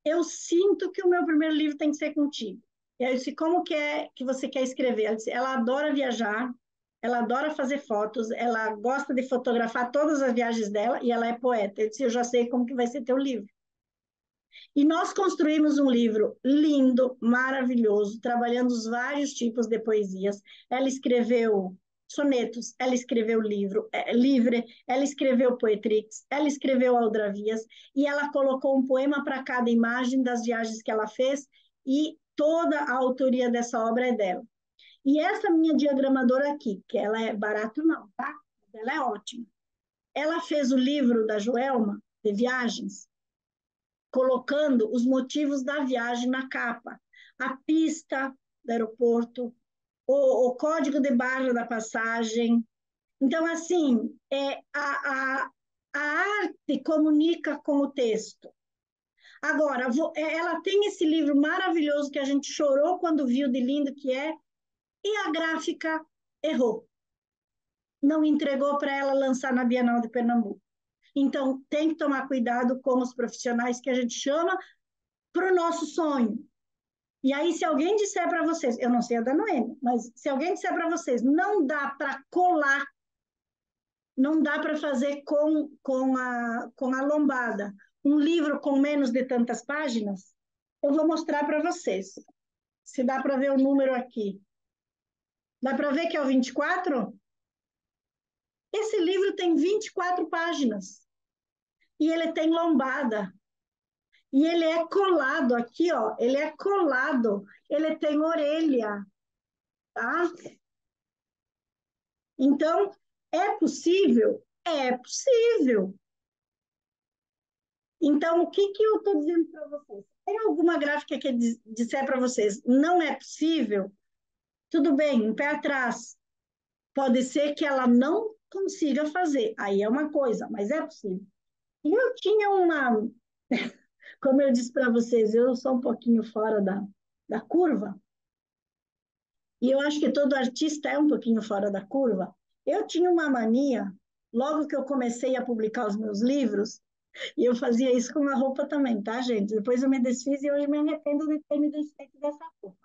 Eu sinto que o meu primeiro livro tem que ser contigo. E aí eu disse, como que é que você quer escrever? Ela disse, ela adora viajar, ela adora fazer fotos, ela gosta de fotografar todas as viagens dela e ela é poeta. Eu disse, eu já sei como que vai ser teu livro. E nós construímos um livro lindo, maravilhoso, trabalhando os vários tipos de poesias. Ela escreveu sonetos, ela escreveu livre, ela escreveu poetrix, ela escreveu aldravias, e ela colocou um poema para cada imagem das viagens que ela fez, e toda a autoria dessa obra é dela. E essa minha diagramadora aqui, que ela é barata não, tá? Ela é ótima. Ela fez o livro da Joelma, de viagens, colocando os motivos da viagem na capa. A pista do aeroporto, o código de barra da passagem. Então, assim, a arte comunica com o texto. Agora, ela tem esse livro maravilhoso que a gente chorou quando viu de lindo que é, e a gráfica errou. Não entregou para ela lançar na Bienal de Pernambuco. Então, tem que tomar cuidado com os profissionais que a gente chama para o nosso sonho. E aí, se alguém disser para vocês, eu não sei a da Noemi, mas se alguém disser para vocês, não dá para colar, não dá para fazer com a lombada um livro com menos de tantas páginas, eu vou mostrar para vocês. Se dá para ver o número aqui. Dá para ver que é o 24? Esse livro tem 24 páginas. E ele tem lombada. E ele é colado aqui, ó. Ele é colado. Ele tem orelha, tá? Então, é possível? É possível. Então, o que eu estou dizendo para vocês? Tem alguma gráfica que disser para vocês não é possível? Tudo bem, um pé atrás. Pode ser que ela não consiga fazer. Aí é uma coisa, mas é possível. E eu tinha uma... Como eu disse para vocês, eu sou um pouquinho fora da curva. E eu acho que todo artista é um pouquinho fora da curva. Eu tinha uma mania, logo que eu comecei a publicar os meus livros, e eu fazia isso com a roupa também, tá, gente? Depois eu me desfiz e hoje me arrependo de ter me desfeito dessa roupa.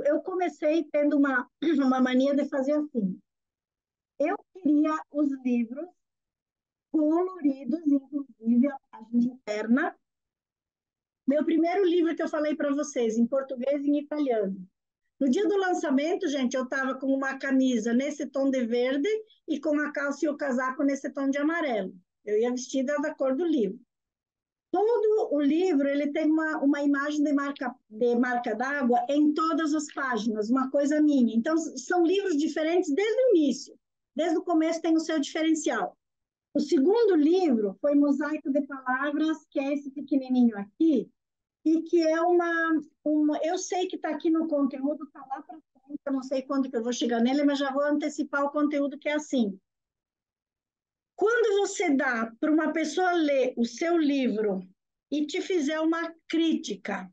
Eu comecei tendo uma mania de fazer assim. Eu queria os livros coloridos, inclusive a página interna. Meu primeiro livro que eu falei para vocês, em português e em italiano. No dia do lançamento, gente, eu estava com uma camisa nesse tom de verde e com a calça e o casaco nesse tom de amarelo. Eu ia vestida da cor do livro. Todo o livro ele tem uma imagem de marca d'água em todas as páginas, uma coisa minha. Então, são livros diferentes desde o início. Desde o começo tem o seu diferencial. O segundo livro foi Mosaico de Palavras, que é esse pequenininho aqui, e que é eu sei que está aqui no conteúdo, está lá para frente, eu não sei quando que eu vou chegar nele, mas já vou antecipar o conteúdo que é assim. Quando você dá para uma pessoa ler o seu livro e te fizer uma crítica,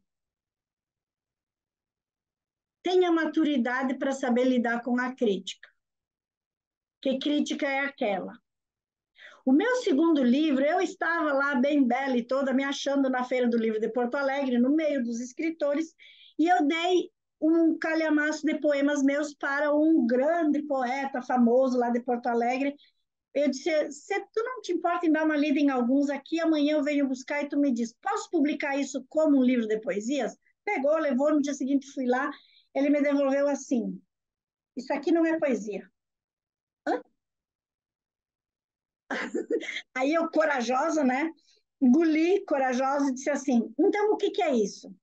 tenha maturidade para saber lidar com a crítica. Que crítica é aquela? O meu segundo livro, eu estava lá bem bela e toda, me achando na Feira do Livro de Porto Alegre, no meio dos escritores, e eu dei um calhamaço de poemas meus para um grande poeta famoso lá de Porto Alegre. Eu disse, se tu não te importa em dar uma lida em alguns aqui, amanhã eu venho buscar e tu me diz, posso publicar isso como um livro de poesias? Pegou, levou, no dia seguinte fui lá, ele me devolveu assim, isso aqui não é poesia. Hã? Aí eu, corajosa, né? Engoli, corajosa, e disse assim, então o que é isso?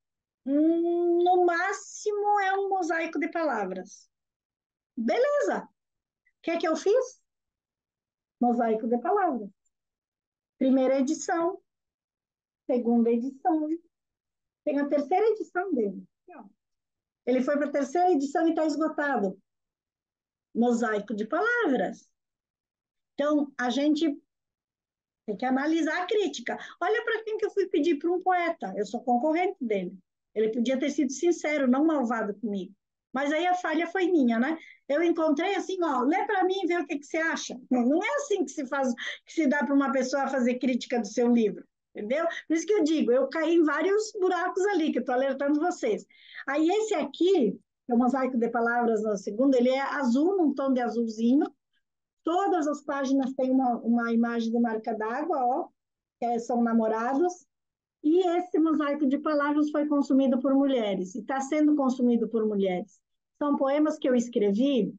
No máximo é um mosaico de palavras. Beleza. O que é que eu fiz? Mosaico de palavras. Primeira edição, segunda edição, tem a terceira edição dele. Ele foi para a terceira edição e está esgotado. Mosaico de palavras. Então, a gente tem que analisar a crítica. Olha para quem que eu fui pedir para um poeta. Eu sou concorrente dele. Ele podia ter sido sincero, não malvado comigo. Mas aí a falha foi minha, né? Eu encontrei assim, ó, lê para mim e vê o que você acha. Não é assim que se faz, que se dá para uma pessoa fazer crítica do seu livro, entendeu? Por isso que eu digo, eu caí em vários buracos ali, que eu estou alertando vocês. Aí esse aqui, é o Mosaico de Palavras no segundo, ele é azul, num tom de azulzinho. Todas as páginas têm uma imagem de marca d'água, ó, que são namorados. E esse mosaico de palavras foi consumido por mulheres, e está sendo consumido por mulheres. São poemas que eu escrevi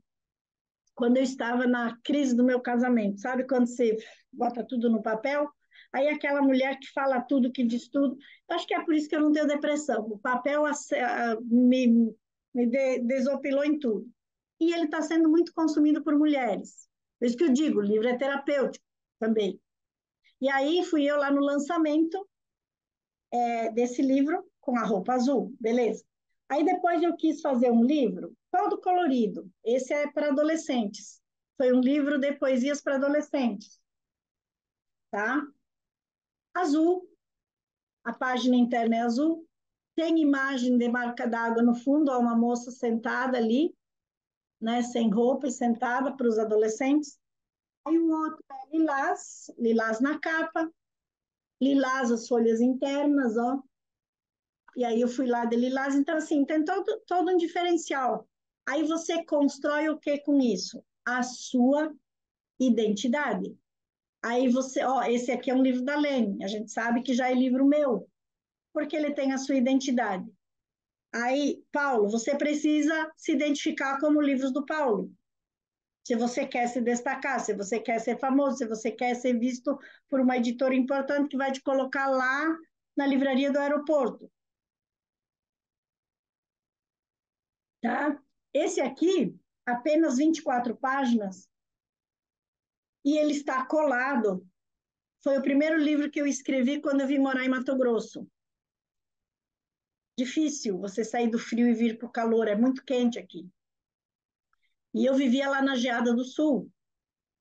quando eu estava na crise do meu casamento. Sabe quando você bota tudo no papel? Aí aquela mulher que fala tudo, que diz tudo. Acho que é por isso que eu não tenho depressão. O papel me desopilou em tudo. E ele está sendo muito consumido por mulheres. Por isso que eu digo, o livro é terapêutico também. E aí fui eu lá no lançamento desse livro com a roupa azul, beleza. Aí depois eu quis fazer um livro todo colorido. Esse é para adolescentes. Foi um livro de poesias para adolescentes, tá? Azul, a página interna é azul, tem imagem de marca d'água no fundo, há uma moça sentada ali, né, sem roupa e sentada para os adolescentes. Aí o outro é lilás, lilás na capa, lilás as folhas internas, ó. E aí eu fui lá de lilás, então assim, tem todo um diferencial. Aí você constrói o que com isso? A sua identidade. Aí você, ó, esse aqui é um livro da Lene, a gente sabe que já é livro meu, porque ele tem a sua identidade. Aí, Paulo, você precisa se identificar como livros do Paulo. Se você quer se destacar, se você quer ser famoso, se você quer ser visto por uma editora importante que vai te colocar lá na livraria do aeroporto, tá? Esse aqui, apenas 24 páginas, e ele está colado. Foi o primeiro livro que eu escrevi quando eu vim morar em Mato Grosso. Difícil você sair do frio e vir para o calor, é muito quente aqui. E eu vivia lá na Geada do Sul.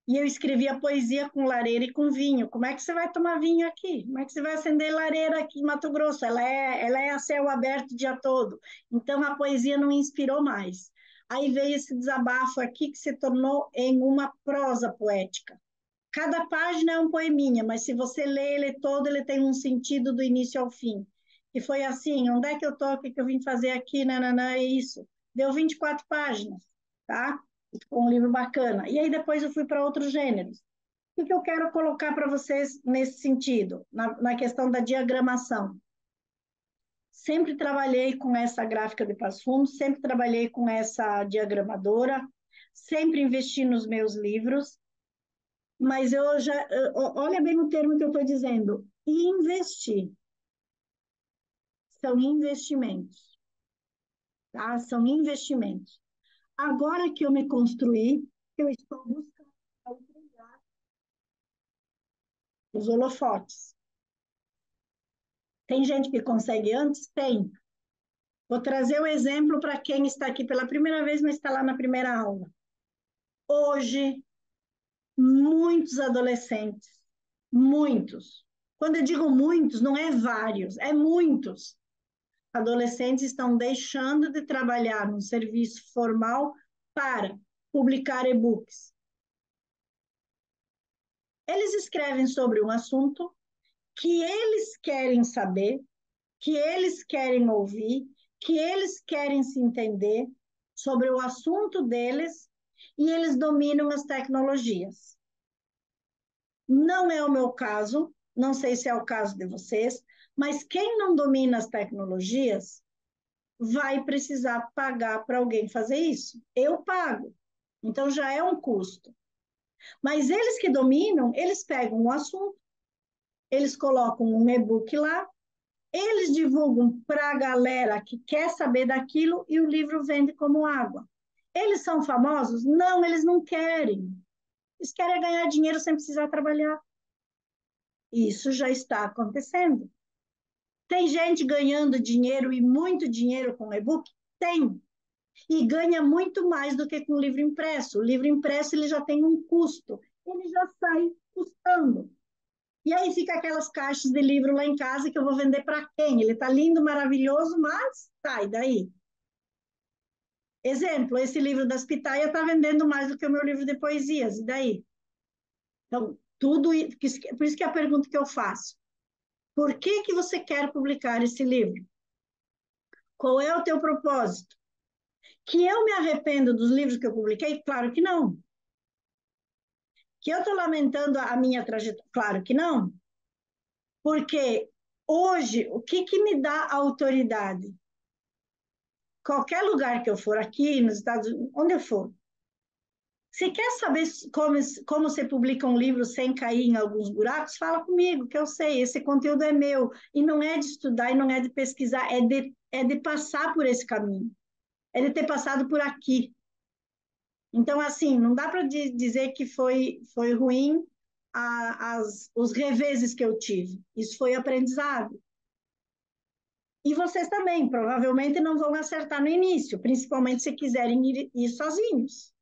E eu escrevia poesia com lareira e com vinho. Como é que você vai tomar vinho aqui? Como é que você vai acender lareira aqui em Mato Grosso? Ela é a céu aberto o dia todo. Então a poesia não inspirou mais. Aí veio esse desabafo aqui que se tornou em uma prosa poética. Cada página é um poeminha, mas se você lê ele todo, ele tem um sentido do início ao fim. E foi assim, onde é que eu estou, o que eu vim fazer aqui, nananã, é isso. Deu 24 páginas, tá? Ficou um livro bacana. E aí depois eu fui para outros gêneros. O que eu quero colocar para vocês nesse sentido, na questão da diagramação? Sempre trabalhei com essa gráfica de Passo Fundo, sempre trabalhei com essa diagramadora, sempre investi nos meus livros, mas eu já, olha bem o termo que eu estou dizendo, investir, são investimentos, tá? São investimentos. Agora que eu me construí, eu estou buscando brilhar os holofotes. Tem gente que consegue antes? Tem. Vou trazer o exemplo para quem está aqui pela primeira vez, mas está lá na primeira aula. Hoje, muitos adolescentes, muitos, quando eu digo muitos, não é vários, é muitos adolescentes estão deixando de trabalhar num serviço formal para publicar e-books. Eles escrevem sobre um assunto que eles querem saber, que eles querem ouvir, que eles querem se entender sobre o assunto deles e eles dominam as tecnologias. Não é o meu caso, não sei se é o caso de vocês, mas quem não domina as tecnologias vai precisar pagar para alguém fazer isso. Eu pago, então já é um custo. Mas eles que dominam, eles pegam um assunto, eles colocam um e-book lá, eles divulgam para a galera que quer saber daquilo e o livro vende como água. Eles são famosos? Não, eles não querem. Eles querem ganhar dinheiro sem precisar trabalhar. Isso já está acontecendo. Tem gente ganhando dinheiro e muito dinheiro com e-book? Tem. E ganha muito mais do que com o livro impresso. O livro impresso ele já tem um custo, ele já sai custando. E aí fica aquelas caixas de livro lá em casa que eu vou vender para quem? Ele está lindo, maravilhoso, mas tá, e daí? Exemplo, esse livro das pitaias está vendendo mais do que o meu livro de poesias, e daí? Então, por isso que é a pergunta que eu faço. Por que você quer publicar esse livro? Qual é o teu propósito? Que eu me arrependo dos livros que eu publiquei? Claro que não. Que eu estou lamentando a minha trajetória? Claro que não. Porque hoje, o que me dá autoridade? Qualquer lugar que eu for, aqui nos Estados Unidos, onde eu for, se quer saber como você publica um livro sem cair em alguns buracos, fala comigo, que eu sei, esse conteúdo é meu. E não é de estudar e não é de pesquisar, é de passar por esse caminho. ele ter passado por aqui. Então, assim, não dá para dizer que foi ruim os reveses que eu tive. Isso foi aprendizado. E vocês também, provavelmente, não vão acertar no início, principalmente se quiserem ir sozinhos.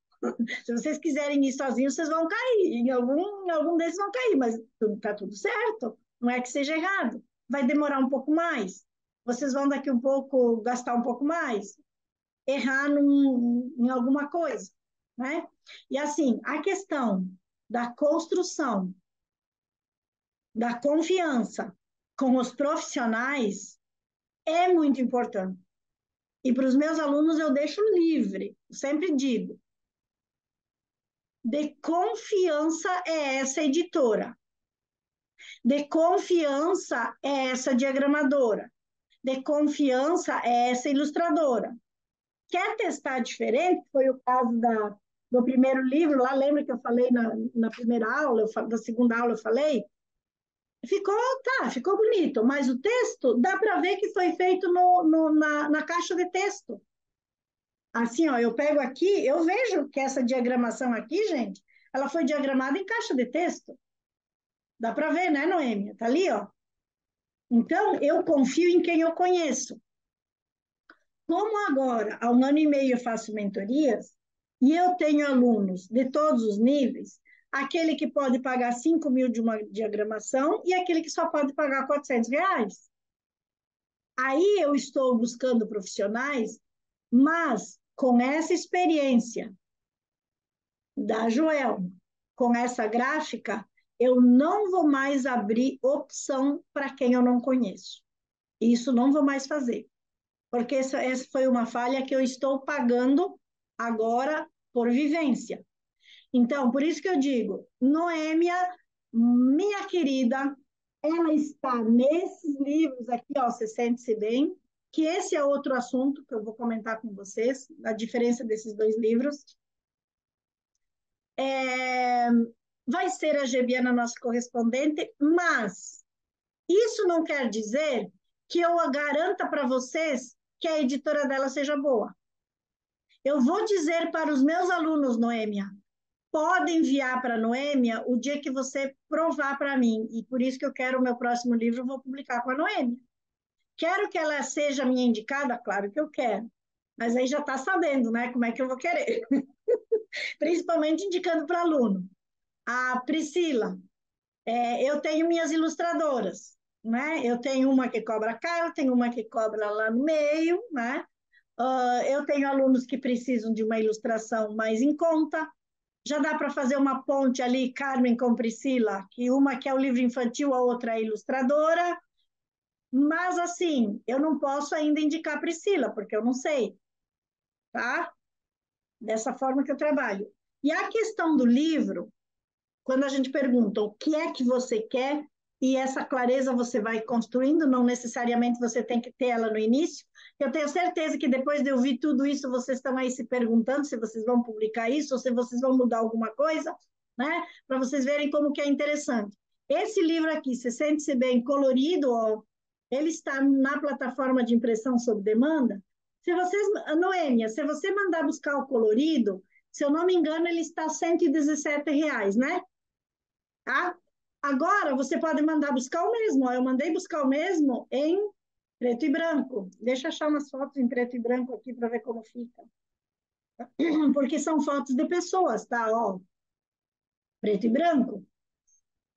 Se vocês quiserem ir sozinhos, vocês vão cair. Em algum desses vão cair, mas está tudo certo. Não é que seja errado. Vai demorar um pouco mais. Vocês vão daqui um pouco gastar um pouco mais. Errar em alguma coisa, né? E assim, a questão da construção, da confiança com os profissionais é muito importante. E para os meus alunos eu deixo livre, eu sempre digo, de confiança é essa editora, de confiança é essa diagramadora, de confiança é essa ilustradora. Quer testar diferente? Foi o caso do primeiro livro, lá lembra que eu falei na primeira aula, da segunda aula eu falei? Ficou bonito, mas o texto dá para ver que foi feito na caixa de texto. Assim, ó, eu pego aqui, eu vejo que essa diagramação aqui, gente, ela foi diagramada em caixa de texto. Dá para ver, né, Noêmia? Tá ali, ó. Então, eu confio em quem eu conheço. Como agora, há 1 ano e meio, eu faço mentorias, e eu tenho alunos de todos os níveis, aquele que pode pagar 5 mil de uma diagramação e aquele que só pode pagar R$ 400. Aí eu estou buscando profissionais, mas com essa experiência da Joel, com essa gráfica, eu não vou mais abrir opção para quem eu não conheço. Isso não vou mais fazer, porque essa foi uma falha que eu estou pagando agora por vivência. Então, por isso que eu digo, Noêmia, minha querida, ela está nesses livros aqui, ó, Você Sente-se Bem, que esse é outro assunto que eu vou comentar com vocês, a diferença desses 2 livros. Vai ser a Gebiana nossa correspondente, mas isso não quer dizer que eu garanta para vocês que a editora dela seja boa. Eu vou dizer para os meus alunos, Noêmia, pode enviar para a Noêmia o dia que você provar para mim, e por isso que eu quero o meu próximo livro, eu vou publicar com a Noêmia. Quero que ela seja minha indicada? Claro que eu quero, mas aí já está sabendo, né, como é que eu vou querer. Principalmente indicando para aluno. A Priscila, eu tenho minhas ilustradoras, né? Eu tenho uma que cobra cá, eu tenho uma que cobra lá no meio, né? Eu tenho alunos que precisam de uma ilustração mais em conta. Já dá para fazer uma ponte ali, Carmen com Priscila, que uma que é o livro infantil, a outra é a ilustradora. Mas, assim, eu não posso ainda indicar a Priscila, porque eu não sei, tá? Dessa forma que eu trabalho. E a questão do livro, quando a gente pergunta o que é que você quer, e essa clareza você vai construindo, não necessariamente você tem que ter ela no início. Eu tenho certeza que depois de ouvir tudo isso, vocês estão aí se perguntando se vocês vão publicar isso, ou se vocês vão mudar alguma coisa, né? Para vocês verem como que é interessante. Esse livro aqui, Você Sente-se Bem, colorido, ó, ele está na plataforma de impressão sob demanda. Se vocês, Noêmia, se você mandar buscar o colorido, se eu não me engano, ele está R$ 117, né? Tá? Agora, você pode mandar buscar o mesmo. Ó, eu mandei buscar o mesmo em preto e branco. Deixa eu achar umas fotos em preto e branco aqui para ver como fica. Porque são fotos de pessoas, tá? Ó, preto e branco.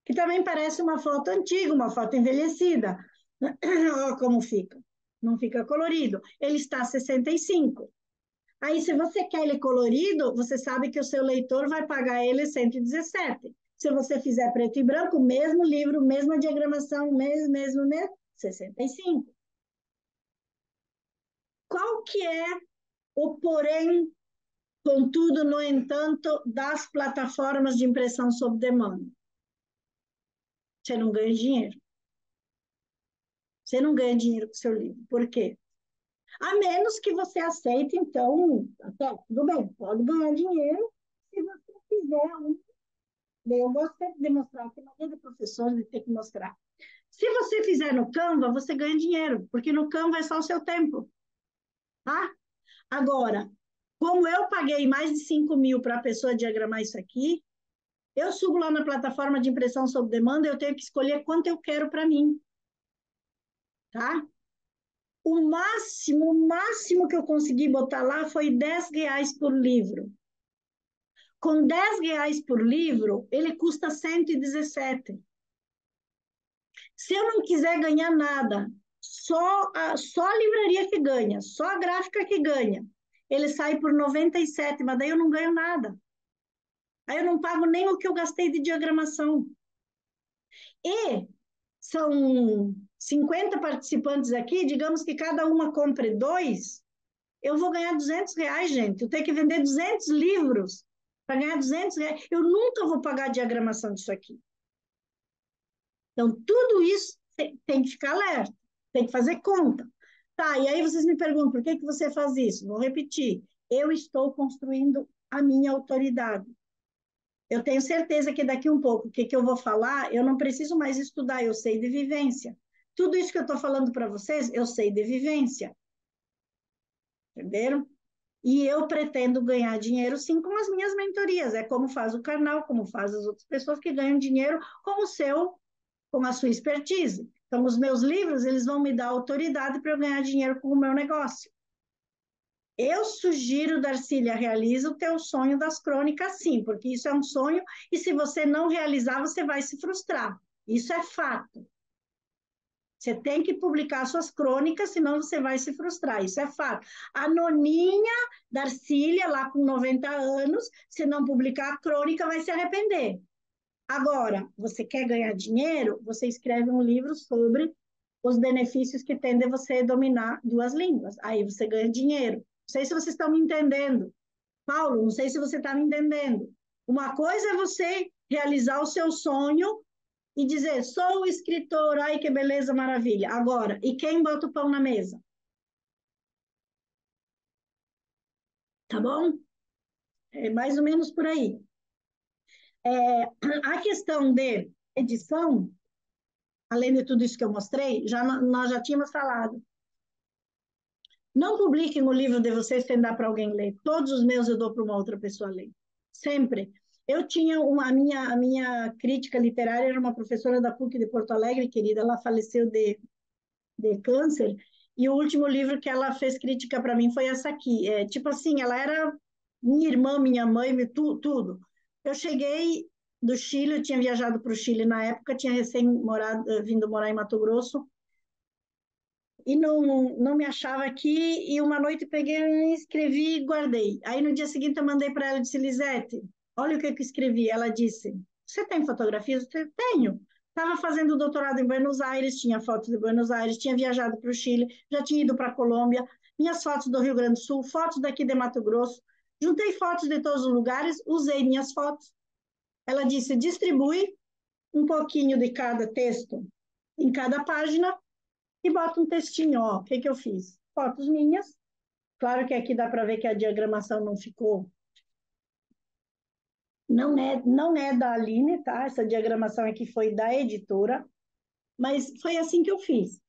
Que também parece uma foto antiga, uma foto envelhecida. Ó como fica. Não fica colorido. Ele está 65. Aí, se você quer ele colorido, você sabe que o seu leitor vai pagar ele 117. Se você fizer preto e branco, mesmo livro, mesma diagramação, mesmo, 65. Qual que é o porém, contudo, no entanto, das plataformas de impressão sob demanda? Você não ganha dinheiro. Você não ganha dinheiro com o seu livro. Por quê? A menos que você aceite, então, até, tudo bem, pode ganhar dinheiro se você fizer um. Eu gosto sempre de mostrar, que maneira de professor de ter que mostrar. Se você fizer no Canva, você ganha dinheiro, porque no Canva é só o seu tempo, tá? Agora, como eu paguei mais de 5 mil para a pessoa diagramar isso aqui, eu subo lá na plataforma de impressão sob demanda, eu tenho que escolher quanto eu quero para mim, tá? O máximo que eu consegui botar lá foi R$ 10 por livro. Com R$ 10 por livro, ele custa 117. Se eu não quiser ganhar nada, só a livraria que ganha, só a gráfica que ganha, ele sai por 97, mas daí eu não ganho nada. Aí eu não pago nem o que eu gastei de diagramação. E são 50 participantes aqui, digamos que cada uma compre 2, eu vou ganhar R$ 200, gente. Eu tenho que vender 200 livros para ganhar R$ 200. Eu nunca vou pagar a diagramação disso aqui. Então, tudo isso tem que ficar alerta, tem que fazer conta. Tá, e aí vocês me perguntam, por que você faz isso? Vou repetir, eu estou construindo a minha autoridade. Eu tenho certeza que daqui um pouco, o que eu vou falar, eu não preciso mais estudar, eu sei de vivência. Tudo isso que eu estou falando para vocês, eu sei de vivência. Entenderam? E eu pretendo ganhar dinheiro, sim, com as minhas mentorias. É como faz o Karnal, como faz as outras pessoas que ganham dinheiro com a sua expertise. Então, os meus livros, eles vão me dar autoridade para eu ganhar dinheiro com o meu negócio. Eu sugiro, Darcília, realiza o teu sonho das crônicas, sim, porque isso é um sonho, e se você não realizar, você vai se frustrar. Isso é fato. Você tem que publicar suas crônicas, senão você vai se frustrar. Isso é fato. A noninha Darcília, lá com 90 anos, se não publicar a crônica, vai se arrepender. Agora, você quer ganhar dinheiro? Você escreve um livro sobre os benefícios que tem de você dominar 2 línguas. Aí você ganha dinheiro. Não sei se vocês estão me entendendo. Paulo, não sei se você está me entendendo. Uma coisa é você realizar o seu sonho e dizer, sou escritor, ai que beleza, maravilha. Agora, e quem bota o pão na mesa? Tá bom? É mais ou menos por aí. A questão de edição, além de tudo isso que eu mostrei, nós já tínhamos falado. Não publiquem o livro de vocês sem dar para alguém ler. Todos os meus eu dou para uma outra pessoa ler. Sempre. Eu tinha a minha crítica literária era uma professora da PUC de Porto Alegre, querida, ela faleceu de câncer, e o último livro que ela fez crítica para mim foi essa aqui. Tipo assim, ela era minha irmã, minha mãe, tudo. Eu cheguei do Chile, eu tinha viajado para o Chile na época, tinha vindo morar em Mato Grosso, e não me achava aqui, e uma noite peguei, escrevi e guardei. Aí no dia seguinte eu mandei para ela e disse, Lisete, olha o que eu escrevi. Ela disse, você tem fotografias? Eu tenho. Estava fazendo doutorado em Buenos Aires, tinha fotos de Buenos Aires, tinha viajado para o Chile, já tinha ido para a Colômbia, minhas fotos do Rio Grande do Sul, fotos daqui de Mato Grosso, juntei fotos de todos os lugares, usei minhas fotos. Ela disse, distribui um pouquinho de cada texto em cada página, e bota um textinho, ó, o que eu fiz? Fotos minhas, claro que aqui dá para ver que a diagramação não ficou, não é da Aline, tá? Essa diagramação aqui foi da editora, mas foi assim que eu fiz.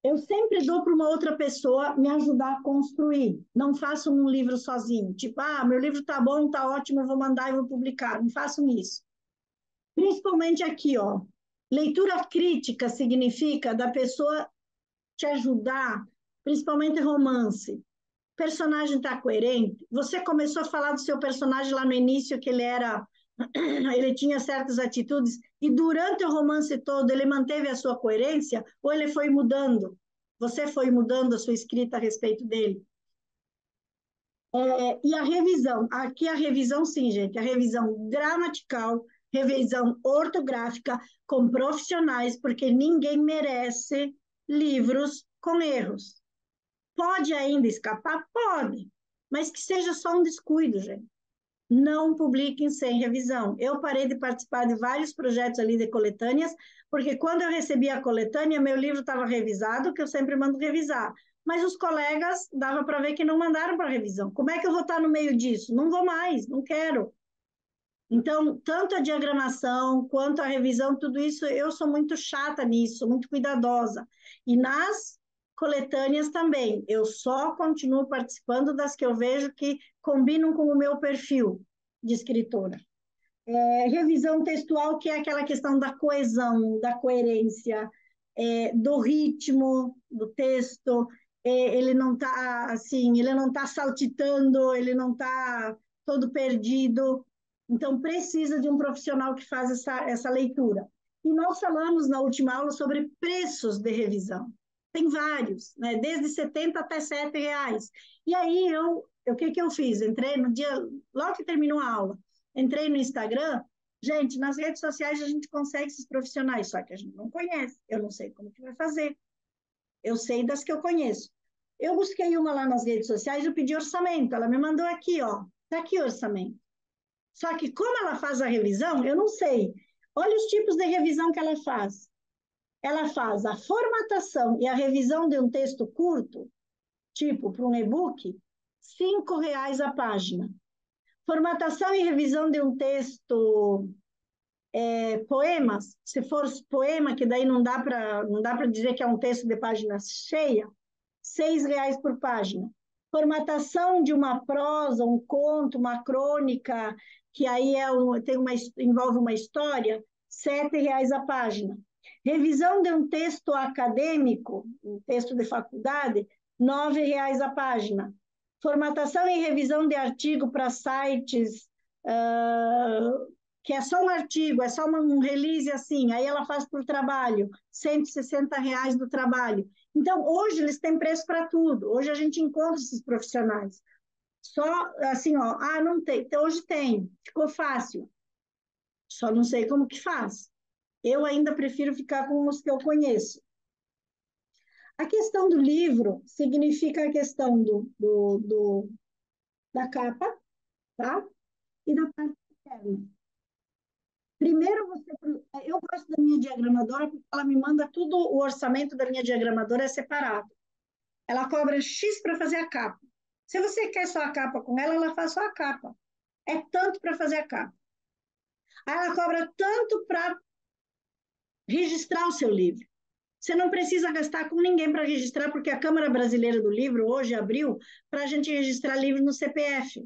Eu sempre dou para uma outra pessoa me ajudar a construir, não faço um livro sozinho, tipo, meu livro tá bom, tá ótimo, eu vou mandar e vou publicar, não faço isso. Principalmente aqui, ó, leitura crítica significa da pessoa te ajudar, principalmente romance. O personagem está coerente? Você começou a falar do seu personagem lá no início, que ele tinha certas atitudes, e durante o romance todo ele manteve a sua coerência, ou ele foi mudando? Você foi mudando a sua escrita a respeito dele? E a revisão, aqui a revisão sim, gente, a revisão gramatical, revisão ortográfica com profissionais, porque ninguém merece livros com erros. Pode ainda escapar? Pode, mas que seja só um descuido, gente. Não publiquem sem revisão. Eu parei de participar de vários projetos ali de coletâneas, porque quando eu recebi a coletânea, meu livro estava revisado, que eu sempre mando revisar. Mas os colegas, dava para ver que não mandaram para revisão. Como é que eu vou estar no meio disso? Não vou mais, não quero. Então, tanto a diagramação quanto a revisão, tudo isso, eu sou muito chata nisso, muito cuidadosa. E nas coletâneas também. Eu só continuo participando das que eu vejo que combinam com o meu perfil de escritora. Revisão textual, que é aquela questão da coesão, da coerência, do ritmo do texto, ele não está assim, ele não está saltitando, ele não está todo perdido. Então, precisa de um profissional que faz essa leitura. E nós falamos na última aula sobre preços de revisão. Tem vários, né? Desde 70 até R$ 7. E aí, o que eu fiz? Entrei no dia, logo que terminou a aula, entrei no Instagram. Gente, nas redes sociais a gente consegue esses profissionais, só que a gente não conhece. Eu não sei como que vai fazer. Eu sei das que eu conheço. Eu busquei uma lá nas redes sociais, eu pedi orçamento. Ela me mandou aqui, ó. Tá aqui o orçamento. Só que como ela faz a revisão, eu não sei. Olha os tipos de revisão que ela faz. Ela faz a formatação e a revisão de um texto curto, tipo para um e-book, R$ 5 a página. Formatação e revisão de um texto, poemas, se for poema, que daí não dá para dizer que é um texto de página cheia, R$ 6 por página. Formatação de uma prosa, um conto, uma crônica, que aí envolve uma história, R$ 7 a página. Revisão de um texto acadêmico, um texto de faculdade, R$ 9 a página. Formatação e revisão de artigo para sites, que é só um artigo, é só um release assim, aí ela faz por trabalho, R$ 160 do trabalho. Então, hoje eles têm preço para tudo, hoje a gente encontra esses profissionais. Só assim, ó, não tem, então, hoje tem, ficou fácil, só não sei como que faz. Eu ainda prefiro ficar com os que eu conheço. A questão do livro significa a questão da capa, tá? E da parte externa. Primeiro, eu gosto da minha diagramadora porque ela me manda tudo, o orçamento da minha diagramadora é separado. Ela cobra X para fazer a capa. Se você quer só a capa com ela, ela faz só a capa. É tanto para fazer a capa. Aí ela cobra tanto para registrar o seu livro. Você não precisa gastar com ninguém para registrar, porque a Câmara Brasileira do Livro hoje abriu para a gente registrar livro no CPF.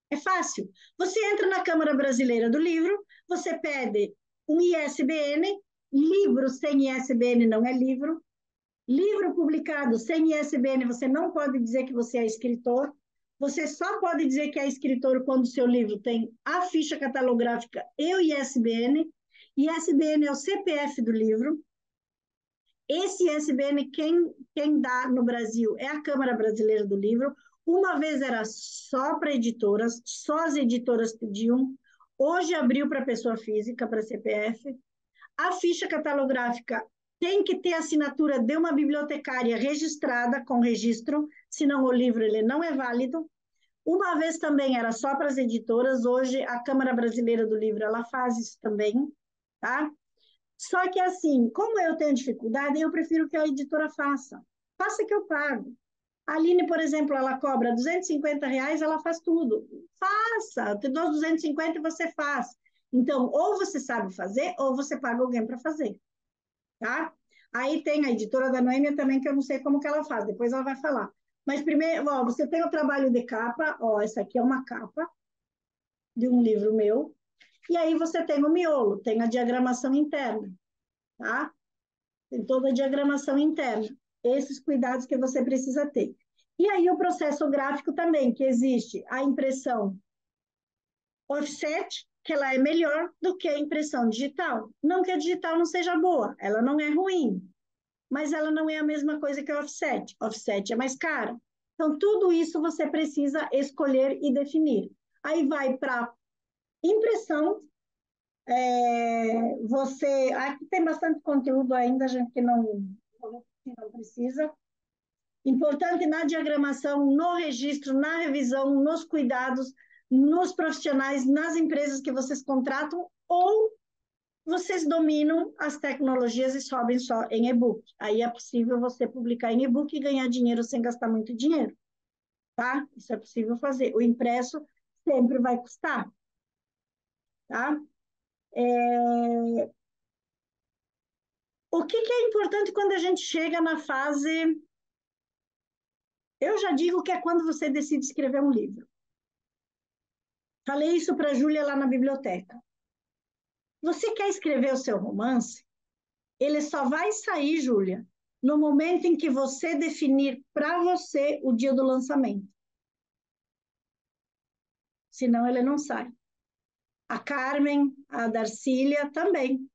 É fácil. Você entra na Câmara Brasileira do Livro, você pede um ISBN, livro sem ISBN não é livro, livro publicado sem ISBN, você não pode dizer que você é escritor, você só pode dizer que é escritor quando o seu livro tem a ficha catalográfica e o ISBN. ISBN é o CPF do livro. Esse ISBN, quem dá no Brasil é a Câmara Brasileira do Livro. Uma vez era só para editoras, só as editoras pediam. Hoje abriu para pessoa física, para CPF. A ficha catalográfica tem que ter assinatura de uma bibliotecária registrada com registro, senão o livro ele não é válido. Uma vez também era só para as editoras, hoje a Câmara Brasileira do Livro ela faz isso também, tá? Só que assim, como eu tenho dificuldade, eu prefiro que a editora faça. Faça que eu pago. A Aline, por exemplo, ela cobra R$ 250, ela faz tudo. Faça, eu te dou 250 e você faz. Então, ou você sabe fazer, ou você paga alguém para fazer, tá? Aí tem a editora da Noêmia também, que eu não sei como que ela faz, depois ela vai falar. Mas primeiro, ó, você tem o trabalho de capa, ó, essa aqui é uma capa de um livro meu, e aí você tem o miolo, tem a diagramação interna, tá? Tem toda a diagramação interna. Esses cuidados que você precisa ter. E aí o processo gráfico também, que existe a impressão offset, que ela é melhor do que a impressão digital. Não que a digital não seja boa, ela não é ruim, mas ela não é a mesma coisa que a offset. Offset é mais cara. Então, tudo isso você precisa escolher e definir. Aí vai para impressão. Aqui tem bastante conteúdo ainda, gente, que não precisa. Importante na diagramação, no registro, na revisão, nos cuidados, nos profissionais, nas empresas que vocês contratam, ou vocês dominam as tecnologias e sobem só em e-book. Aí é possível você publicar em e-book e ganhar dinheiro sem gastar muito dinheiro, tá? Isso é possível fazer. O impresso sempre vai custar, tá? O que é importante quando a gente chega na fase Eu já digo que é quando você decide escrever um livro. Falei isso para a Júlia lá na biblioteca. Você quer escrever o seu romance? Ele só vai sair, Júlia, no momento em que você definir para você o dia do lançamento. Senão ele não sai. A Carmen, a Darcília também.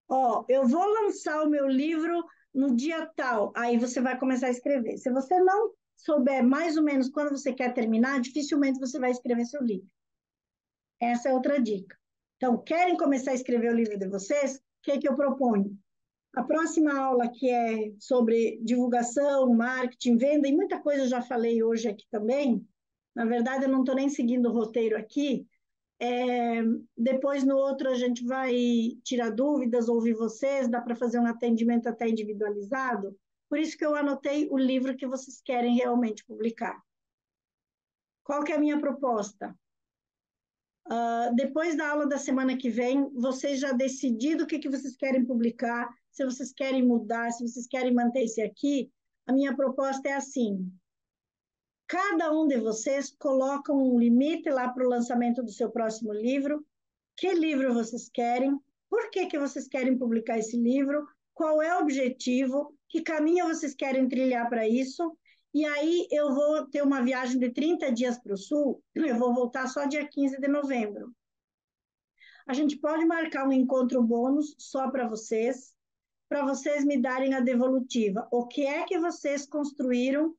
Ó, eu vou lançar o meu livro no dia tal, aí você vai começar a escrever. Se você não souber mais ou menos quando você quer terminar, dificilmente você vai escrever seu livro. Essa é outra dica. Então, querem começar a escrever o livro de vocês? O que é que eu proponho? A próxima aula, que é sobre divulgação, marketing, venda, e muita coisa eu já falei hoje aqui também. Na verdade, eu não estou nem seguindo o roteiro aqui. Depois, no outro, a gente vai tirar dúvidas, ouvir vocês, dá para fazer um atendimento até individualizado. Por isso que eu anotei o livro que vocês querem realmente publicar. Qual que é a minha proposta? Depois da aula da semana que vem, vocês já decidiram o que vocês querem publicar, se vocês querem mudar, se vocês querem manter esse aqui, a minha proposta é assim: cada um de vocês coloca um limite lá para o lançamento do seu próximo livro, que livro vocês querem, por que vocês querem publicar esse livro, qual é o objetivo, que caminho vocês querem trilhar para isso. E aí eu vou ter uma viagem de 30 dias para o Sul, eu vou voltar só dia 15 de novembro. A gente pode marcar um encontro bônus só para vocês me darem a devolutiva. O que é que vocês construíram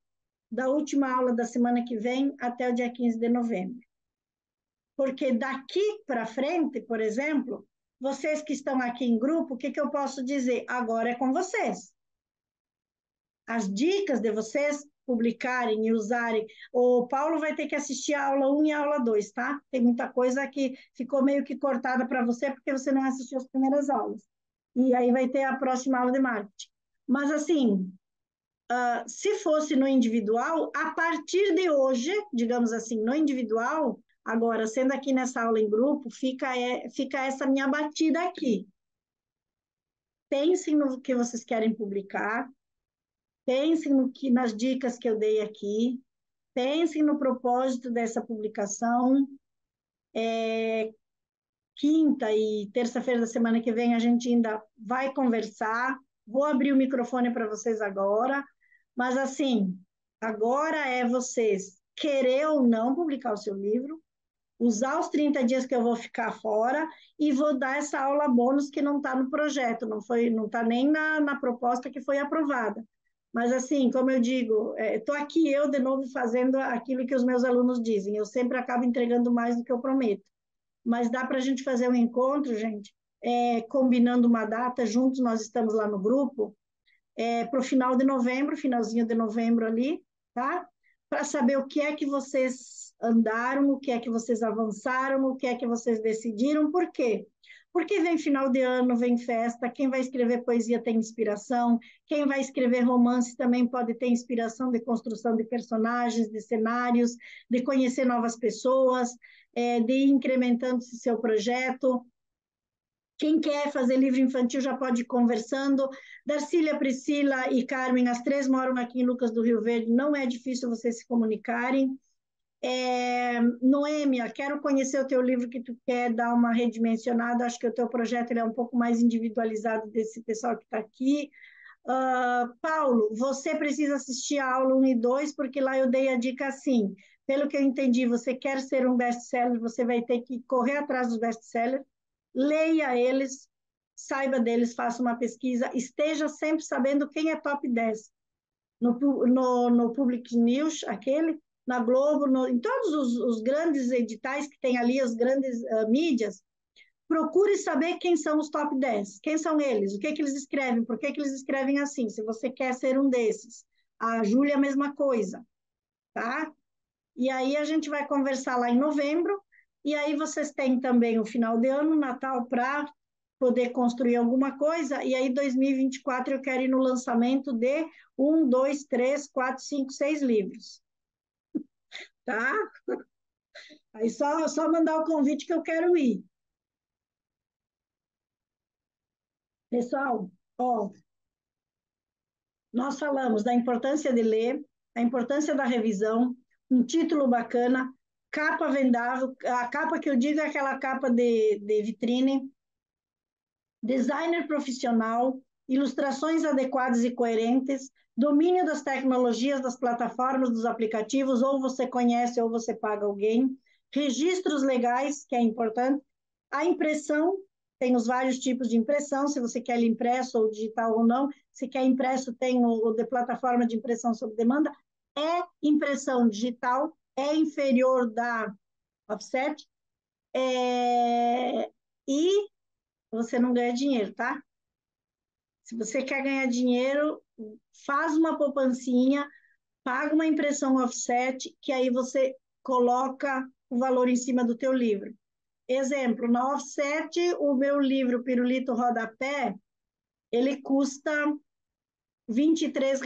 da última aula da semana que vem até o dia 15 de novembro? Porque daqui para frente, por exemplo, vocês que estão aqui em grupo, o que eu posso dizer? Agora é com vocês. As dicas de vocês publicarem e usarem. O Paulo vai ter que assistir a aula 1 e a aula 2, tá? Tem muita coisa que ficou meio que cortada para você porque você não assistiu as primeiras aulas. E aí vai ter a próxima aula de marketing. Mas, assim, se fosse no individual, a partir de hoje, digamos assim, no individual, agora, sendo aqui nessa aula em grupo, fica essa minha batida aqui. Pensem no que vocês querem publicar, pensem nas dicas que eu dei aqui, pensem no propósito dessa publicação. Quinta e terça-feira da semana que vem a gente ainda vai conversar. Vou abrir o microfone para vocês agora, mas assim, agora é vocês querer ou não publicar o seu livro, usar os 30 dias que eu vou ficar fora e vou dar essa aula bônus que não está no projeto, não está nem na proposta que foi aprovada. Mas assim, como eu digo, estou aqui eu de novo fazendo aquilo que os meus alunos dizem, eu sempre acabo entregando mais do que eu prometo. Mas dá para a gente fazer um encontro, gente, combinando uma data, juntos nós estamos lá no grupo, para o final de novembro, finalzinho de novembro ali, tá? Para saber o que é que vocês andaram, o que é que vocês avançaram, o que é que vocês decidiram, por quê? Porque vem final de ano, vem festa, quem vai escrever poesia tem inspiração, quem vai escrever romance também pode ter inspiração de construção de personagens, de cenários, de conhecer novas pessoas, de ir incrementando esse seu projeto. Quem quer fazer livro infantil já pode ir conversando. Darcília, Priscila e Carmen, as três moram aqui em Lucas do Rio Verde, não é difícil vocês se comunicarem. Noêmia, quero conhecer o teu livro que tu quer dar uma redimensionada, acho que o teu projeto ele é um pouco mais individualizado desse pessoal que está aqui. Paulo, você precisa assistir a aula 1 e 2, porque lá eu dei a dica assim, pelo que eu entendi, você quer ser um best-seller, você vai ter que correr atrás dos best-sellers, leia eles, saiba deles, faça uma pesquisa, esteja sempre sabendo quem é top 10. No Public News, aquele, na Globo, em todos os grandes editais que tem ali, as grandes mídias, procure saber quem são os top 10, quem são eles, o que eles escrevem, por que eles escrevem assim, se você quer ser um desses. A Júlia, a mesma coisa, tá? E aí a gente vai conversar lá em novembro, e aí vocês têm também o final de ano, Natal, para poder construir alguma coisa, e aí 2024 eu quero ir no lançamento de 1, 2, 3, 4, 5, 6 livros, tá? Aí só mandar o convite que eu quero ir. Pessoal, ó, nós falamos da importância de ler, a importância da revisão, um título bacana, capa vendável, a capa que eu digo é aquela capa de vitrine, designer profissional, ilustrações adequadas e coerentes, domínio das tecnologias, das plataformas, dos aplicativos, ou você conhece ou você paga alguém, registros legais, que é importante, a impressão, tem os vários tipos de impressão, se você quer ele impresso ou digital ou não, se quer impresso, tem o de plataforma de impressão sob demanda, é impressão digital, é inferior da offset, e você não ganha dinheiro, tá? Se você quer ganhar dinheiro, faz uma poupancinha, paga uma impressão offset, que aí você coloca o valor em cima do teu livro. Exemplo, na offset, o meu livro Pirulito Rodapé, ele custa R$ 23.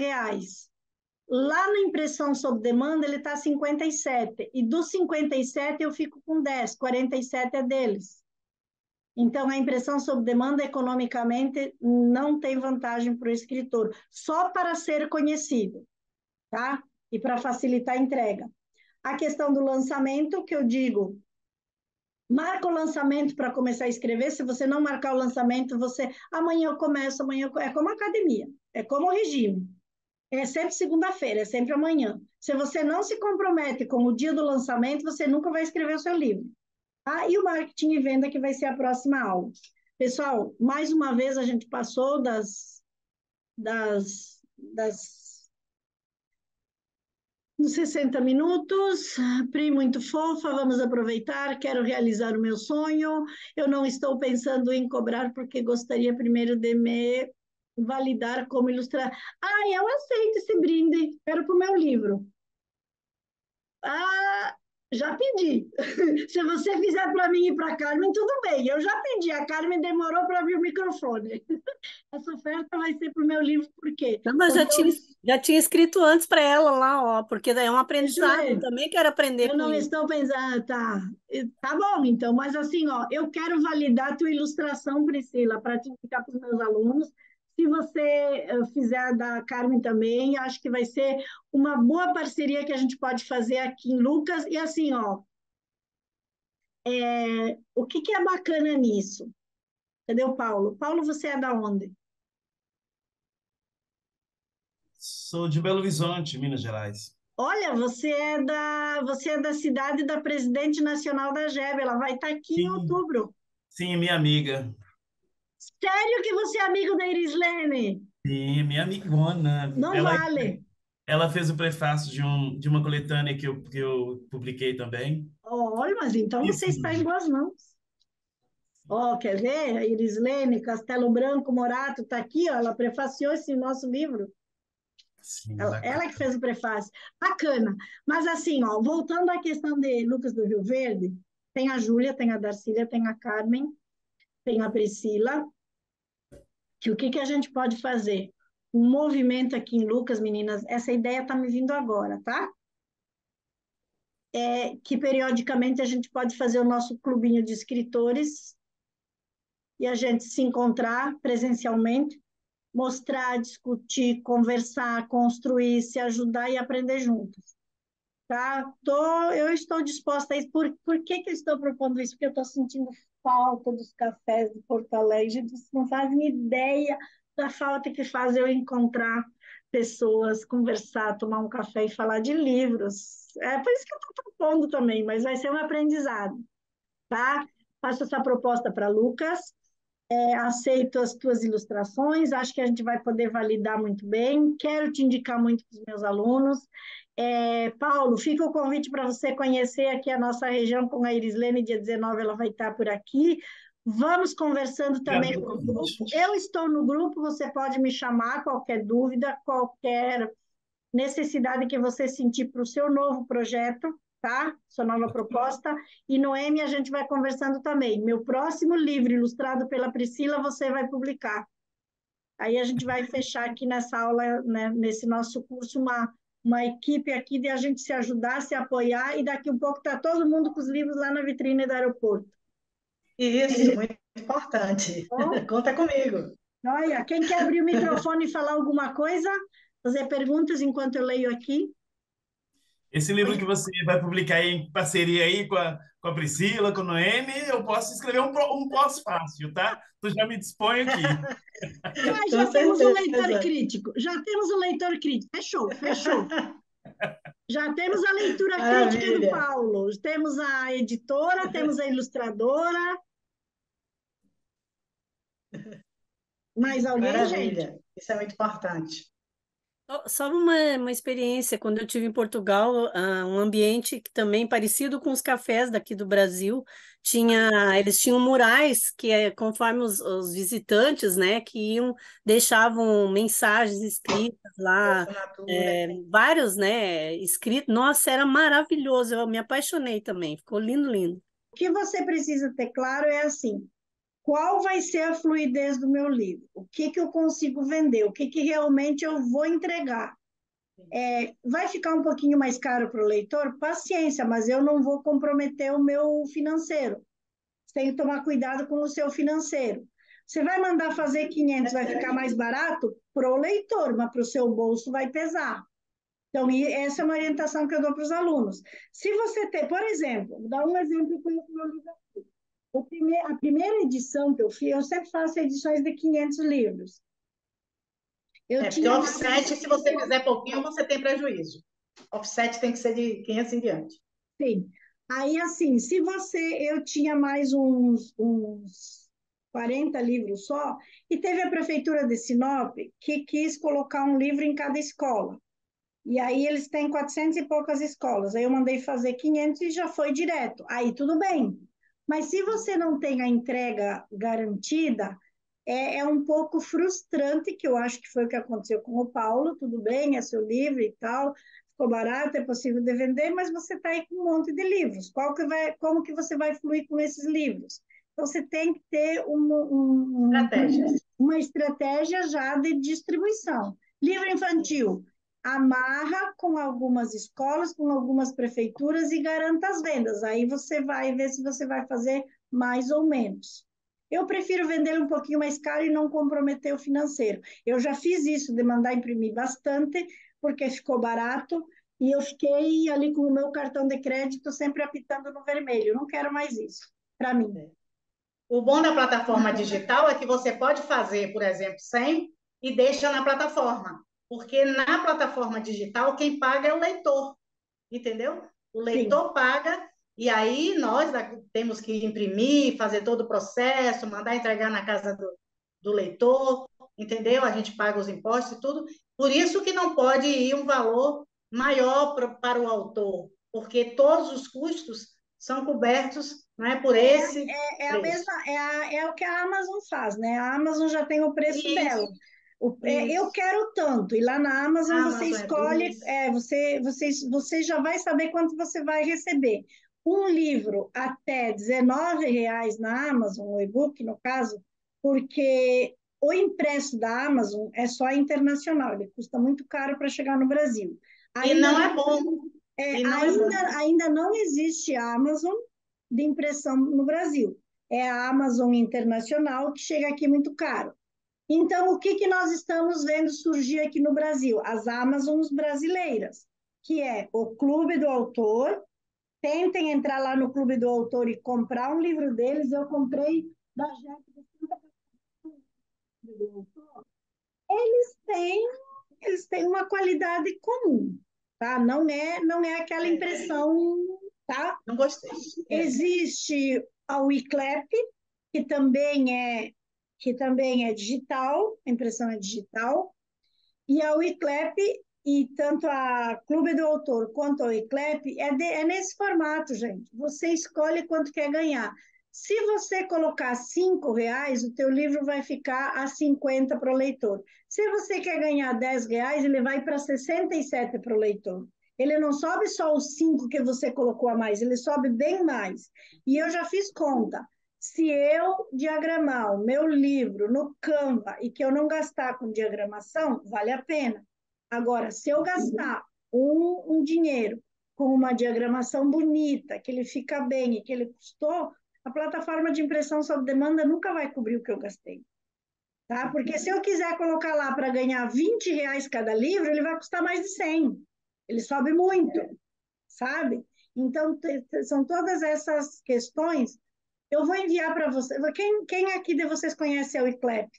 Lá na impressão sob demanda, ele está 57. E dos 57 eu fico com 10, 47 é deles. Então, a impressão sob demanda, economicamente, não tem vantagem para o escritor, só para ser conhecido, tá? E para facilitar a entrega. A questão do lançamento, que eu digo, marca o lançamento para começar a escrever. Se você não marcar o lançamento, você, amanhã eu começo, é como academia, é como regime. É sempre segunda-feira, é sempre amanhã. Se você não se compromete com o dia do lançamento, você nunca vai escrever o seu livro. Ah, e o marketing e venda, que vai ser a próxima aula. Pessoal, mais uma vez a gente passou dos 60 minutos. Pri, muito fofa, vamos aproveitar, quero realizar o meu sonho. Eu não estou pensando em cobrar, porque gostaria primeiro de me validar como ilustrar. Ah, eu aceito esse brinde, quero para o meu livro. Ah, já pedi. Se você fizer para mim e para a Carmen, tudo bem. Eu já pedi. A Carmen demorou para abrir o microfone. Essa oferta vai ser para o meu livro, por quê? Não, mas já tinha escrito antes para ela lá, ó, porque daí é um aprendizado. Eu também quero aprender eu não isso. estou pensando, tá bom, então, mas assim, ó, eu quero validar a tua ilustração, Priscila, para te indicar para os meus alunos. Se você fizer da Carmen também, acho que vai ser uma boa parceria que a gente pode fazer aqui em Lucas. E assim, ó, o que é bacana nisso? Cadê o Paulo? Paulo, você é da onde? Sou de Belo Horizonte, Minas Gerais. Olha, você é da cidade da Presidente Nacional da GEB, ela vai estar aqui em outubro. Sim, minha amiga. Sério que você é amigo da Irislene? Sim, minha amigona. Não vale. Ela fez o prefácio de uma coletânea que eu publiquei também. Olha, mas então você está em boas mãos. Ó, quer ver? A Irislene Castelo Branco Morato está aqui, ó, ela prefaciou esse nosso livro. Sim, ela que fez o prefácio. Bacana. Mas assim, ó, voltando à questão de Lucas do Rio Verde, tem a Júlia, tem a Darcília, tem a Carmen, tem a Priscila, que o que a gente pode fazer? Um movimento aqui em Lucas, meninas, essa ideia está me vindo agora, tá? Que periodicamente a gente pode fazer o nosso clubinho de escritores e a gente se encontrar presencialmente, mostrar, discutir, conversar, construir, se ajudar e aprender juntos. Tá? Eu estou disposta a isso. Por que eu estou propondo isso? Porque eu estou sentindo falta dos cafés de Porto Alegre. Vocês não fazem ideia da falta que faz eu encontrar pessoas, conversar, tomar um café e falar de livros. É por isso que eu estou propondo também, mas vai ser um aprendizado. Tá? Faço essa proposta para Lucas. Aceito as tuas ilustrações, acho que a gente vai poder validar muito bem. Quero te indicar muito para os meus alunos. Paulo, fica o convite para você conhecer aqui a nossa região com a Irislene, dia 19 ela vai estar por aqui. Vamos conversando também no grupo. Eu estou no grupo, você pode me chamar, qualquer dúvida, qualquer necessidade que você sentir para o seu novo projeto, tá? Sua nova proposta. E no M a gente vai conversando também. Meu próximo livro, ilustrado pela Priscila, você vai publicar. Aí a gente vai fechar aqui nessa aula, né, nesse nosso curso, uma equipe aqui de a gente se ajudar, se apoiar, e daqui um pouco está todo mundo com os livros lá na vitrine do aeroporto. Isso, muito importante. Conta comigo. Olha, quem quer abrir o microfone e falar alguma coisa, fazer perguntas enquanto eu leio aqui? Esse livro que você vai publicar aí em parceria aí com a Priscila, com a Noemi, eu posso escrever um pós-fácil, tá? Tu já me dispõe aqui. Ah, Com já temos um leitor certeza. crítico. Já temos um leitor crítico. Fechou, fechou. Já temos a leitura crítica do Maravilha, Paulo. Temos a editora, temos a ilustradora. Mais alguém, gente? maravilha. Isso é muito importante. Só uma experiência, quando eu estive em Portugal, um ambiente que também parecido com os cafés daqui do Brasil, eles tinham murais que, conforme os visitantes, né, que iam, deixavam mensagens escritas lá, Assinatura. vários, né, escritos. Nossa, era maravilhoso, eu me apaixonei também, ficou lindo, lindo. O que você precisa ter claro é assim: qual vai ser a fluidez do meu livro? O que que eu consigo vender? O que que realmente eu vou entregar? Vai ficar um pouquinho mais caro para o leitor? Paciência, mas eu não vou comprometer o meu financeiro. Você tem que tomar cuidado com o seu financeiro. Você vai mandar fazer 500, vai ficar mais barato para o leitor, mas para o seu bolso vai pesar. Então, essa é uma orientação que eu dou para os alunos. Se você ter, por exemplo, vou dar um exemplo com o meu livro aqui. A primeira edição que eu fiz, eu sempre faço edições de 500 livros. Eu Porque o tinha, offset, se você fizer pouquinho, você tem prejuízo. Offset tem que ser de 500 em diante. sim. Aí, assim, eu tinha mais uns 40 livros só, e teve a prefeitura de Sinop que quis colocar um livro em cada escola. E aí eles têm 400 e poucas escolas. Aí eu mandei fazer 500 e já foi direto. Aí tudo bem. Mas se você não tem a entrega garantida, é um pouco frustrante, que eu acho que foi o que aconteceu com o Paulo. Tudo bem, é seu livro e tal, ficou barato, é possível de vender, mas você está aí com um monte de livros. Como que você vai fluir com esses livros? Então, você tem que ter Estratégias. uma estratégia já de distribuição. Livro infantil, amarra com algumas escolas, com algumas prefeituras e garanta as vendas. Aí você vai ver se você vai fazer mais ou menos. Eu prefiro vender um pouquinho mais caro e não comprometer o financeiro. Eu já fiz isso de mandar imprimir bastante, porque ficou barato, e eu fiquei ali com o meu cartão de crédito sempre apitando no vermelho. Não quero mais isso, para mim. O bom da plataforma digital é que você pode fazer, por exemplo, 100 e deixa na plataforma. Porque na plataforma digital, quem paga é o leitor, entendeu? O leitor paga e aí nós temos que imprimir, fazer todo o processo, mandar entregar na casa do leitor, entendeu? A gente paga os impostos e tudo. Por isso que não pode ir um valor maior para o autor, porque todos os custos são cobertos, não é, por esse A preço. mesma, o que a Amazon faz, né? A Amazon já tem o preço dela. Eu quero tanto, e lá na Amazon você Amazon escolhe, reduz. você já vai saber quanto você vai receber. Um livro até R$19 na Amazon, o e-book, no caso, porque o impresso da Amazon é só internacional, ele custa muito caro para chegar no Brasil. E não é bom. E não é bom. Ainda não existe Amazon de impressão no Brasil. É a Amazon Internacional, que chega aqui muito caro. Então, o que nós estamos vendo surgir aqui no Brasil? As Amazons brasileiras, que é o Clube do Autor. Tentem entrar lá no Clube do Autor e comprar um livro deles. Eu comprei da Jeff de Santa Catarina do Autor. Eles têm uma qualidade comum, tá? Não é aquela impressão, tá? Não gostei. Existe a Wiclap, que também é digital, a impressão é digital, e a Wiclap, e tanto a Clube do Autor quanto a Wiclap, é nesse formato, gente. Você escolhe quanto quer ganhar. Se você colocar R$5, o teu livro vai ficar a 50 para o leitor. Se você quer ganhar R$10, ele vai para 67 para o leitor. Ele não sobe só os 5 que você colocou a mais, ele sobe bem mais. E eu já fiz conta. Se eu diagramar o meu livro no Canva e que eu não gastar com diagramação, vale a pena. Agora, se eu gastar um dinheiro com uma diagramação bonita, que ele fica bem e que ele custou, a plataforma de impressão sob demanda nunca vai cobrir o que eu gastei. Tá? Porque se eu quiser colocar lá para ganhar R$20 cada livro, ele vai custar mais de 100. Ele sobe muito. sabe? Então, são todas essas questões. Eu vou enviar para você. Quem aqui de vocês conhece a Wiclap?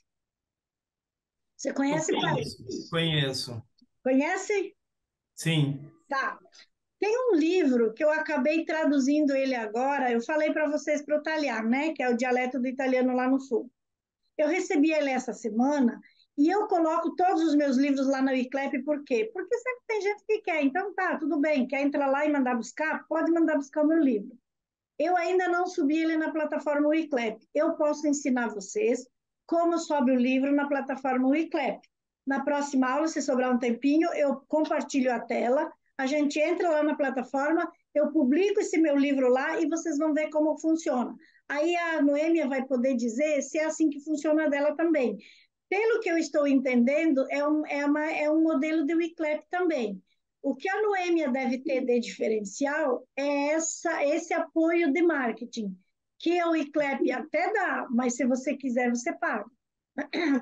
Você Eu conhece, Paulo? conheço. Conhece? Sim. Tá. Tem um livro que eu acabei traduzindo ele agora, eu falei para vocês para o italiano, né? Que é o dialeto do italiano lá no sul. Eu recebi ele essa semana e eu coloco todos os meus livros lá na Wiclap, por quê? Porque sempre tem gente que quer, então tá, tudo bem, quer entrar lá e mandar buscar? Pode mandar buscar o meu livro. Eu ainda não subi ele na plataforma Wiclap. Eu posso ensinar vocês como sobe o livro na plataforma Wiclap. Na próxima aula, se sobrar um tempinho, eu compartilho a tela, a gente entra lá na plataforma, eu publico esse meu livro lá e vocês vão ver como funciona. Aí a Noêmia vai poder dizer se é assim que funciona dela também. Pelo que eu estou entendendo, é um modelo de Wiclap também. O que a Noêmia deve ter de diferencial é esse apoio de marketing, que o Wiclap até dá, mas se você quiser, você paga.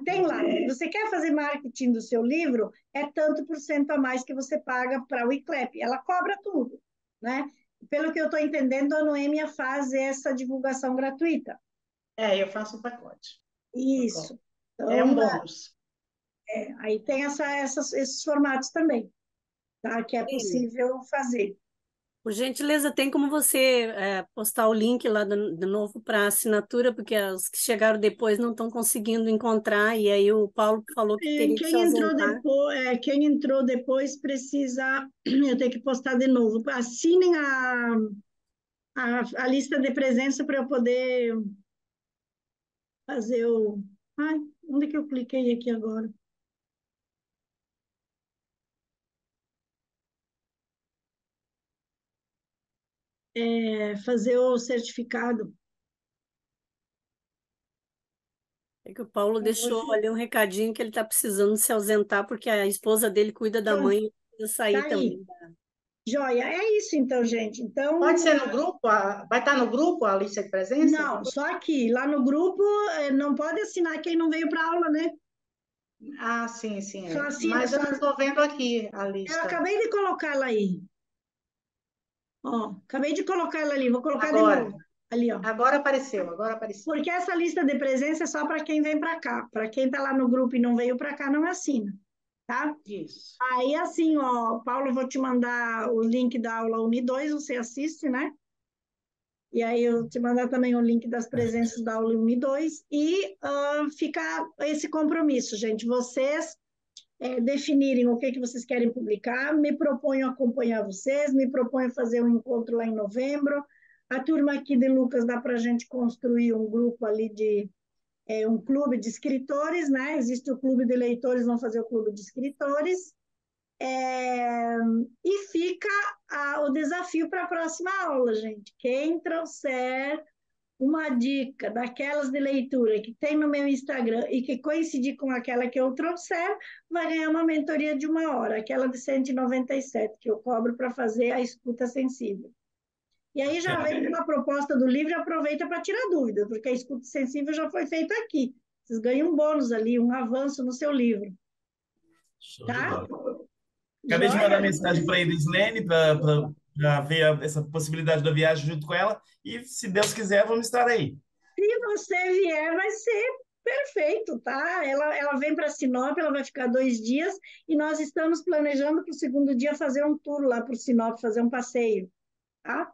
Tem lá, você quer fazer marketing do seu livro, é tanto por cento a mais que você paga para o Wiclap. Ela cobra tudo, né? Pelo que eu estou entendendo, a Noêmia faz essa divulgação gratuita. Eu faço o pacote. Isso. É um Então, bônus. aí tem esses formatos também, tá? Que é Sim. possível fazer. Por gentileza, tem como você postar o link lá de novo para assinatura, porque os que chegaram depois não estão conseguindo encontrar, e aí o Paulo falou que teria que se ausentar. Quem entrou depois precisa, eu tenho que postar de novo. Assinem a lista de presença para eu poder fazer o. Ai, onde é que eu cliquei aqui agora? Fazer o certificado. É que o Paulo deixou ali um recadinho que ele está precisando se ausentar, porque a esposa dele cuida da mãe e precisa sair Tá aí. também. Joia, é isso então, gente. Então, Pode ser no grupo? Vai estar no grupo a lista de presença? não, só aqui. Lá no grupo, não pode assinar quem não veio para aula, né? Ah, sim, sim. Só assina, Mas eu não estou vendo aqui a eu lista. acabei de colocar ela aí. Ó, acabei de colocar ela ali, vou colocar de Agora. novo. Ali, ó. Agora apareceu, agora apareceu. Porque essa lista de presença é só para quem vem para cá. Para quem está lá no grupo e não veio para cá, não assina, tá? Isso. Aí, assim, ó, Paulo, vou te mandar o link da aula Uni2, você assiste, né? E aí eu te mandar também o link das presenças da aula Uni2 e fica esse compromisso, gente. Vocês definirem o que vocês querem publicar, me proponho acompanhar vocês, me proponho fazer um encontro lá em novembro. A turma aqui de Lucas dá para a gente construir um grupo ali de um clube de escritores, né? Existe o clube de leitores, vamos fazer o clube de escritores. E fica o desafio para a próxima aula, gente. Quem trouxer uma dica daquelas de leitura que tem no meu Instagram e que coincidir com aquela que eu trouxer, vai ganhar uma mentoria de 1 hora, aquela de 197, que eu cobro para fazer a escuta sensível. E aí já vem uma proposta do livro e aproveita para tirar dúvida, porque a escuta sensível já foi feita aqui. Vocês ganham um bônus ali, um avanço no seu livro. Show de Tá? bola. Acabei de mandar mensagem para a Irislene para ver essa possibilidade da viagem junto com ela. E, se Deus quiser, vamos estar aí. Se você vier, vai ser perfeito, tá? Ela vem para Sinop, ela vai ficar 2 dias e nós estamos planejando para o segundo dia fazer um tour lá para o Sinop, fazer um passeio, tá?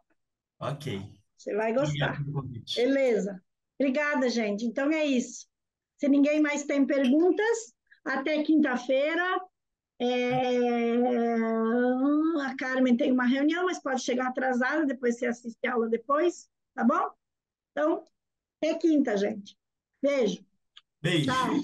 Ok. Você vai Obrigado gostar. pelo convite. Beleza. Obrigada, gente. Então é isso. Se ninguém mais tem perguntas, até quinta-feira. A Carmen tem uma reunião, mas pode chegar atrasada, depois você assiste a aula depois, tá bom? Então, até quinta, gente. Beijo. Beijo. Tchau.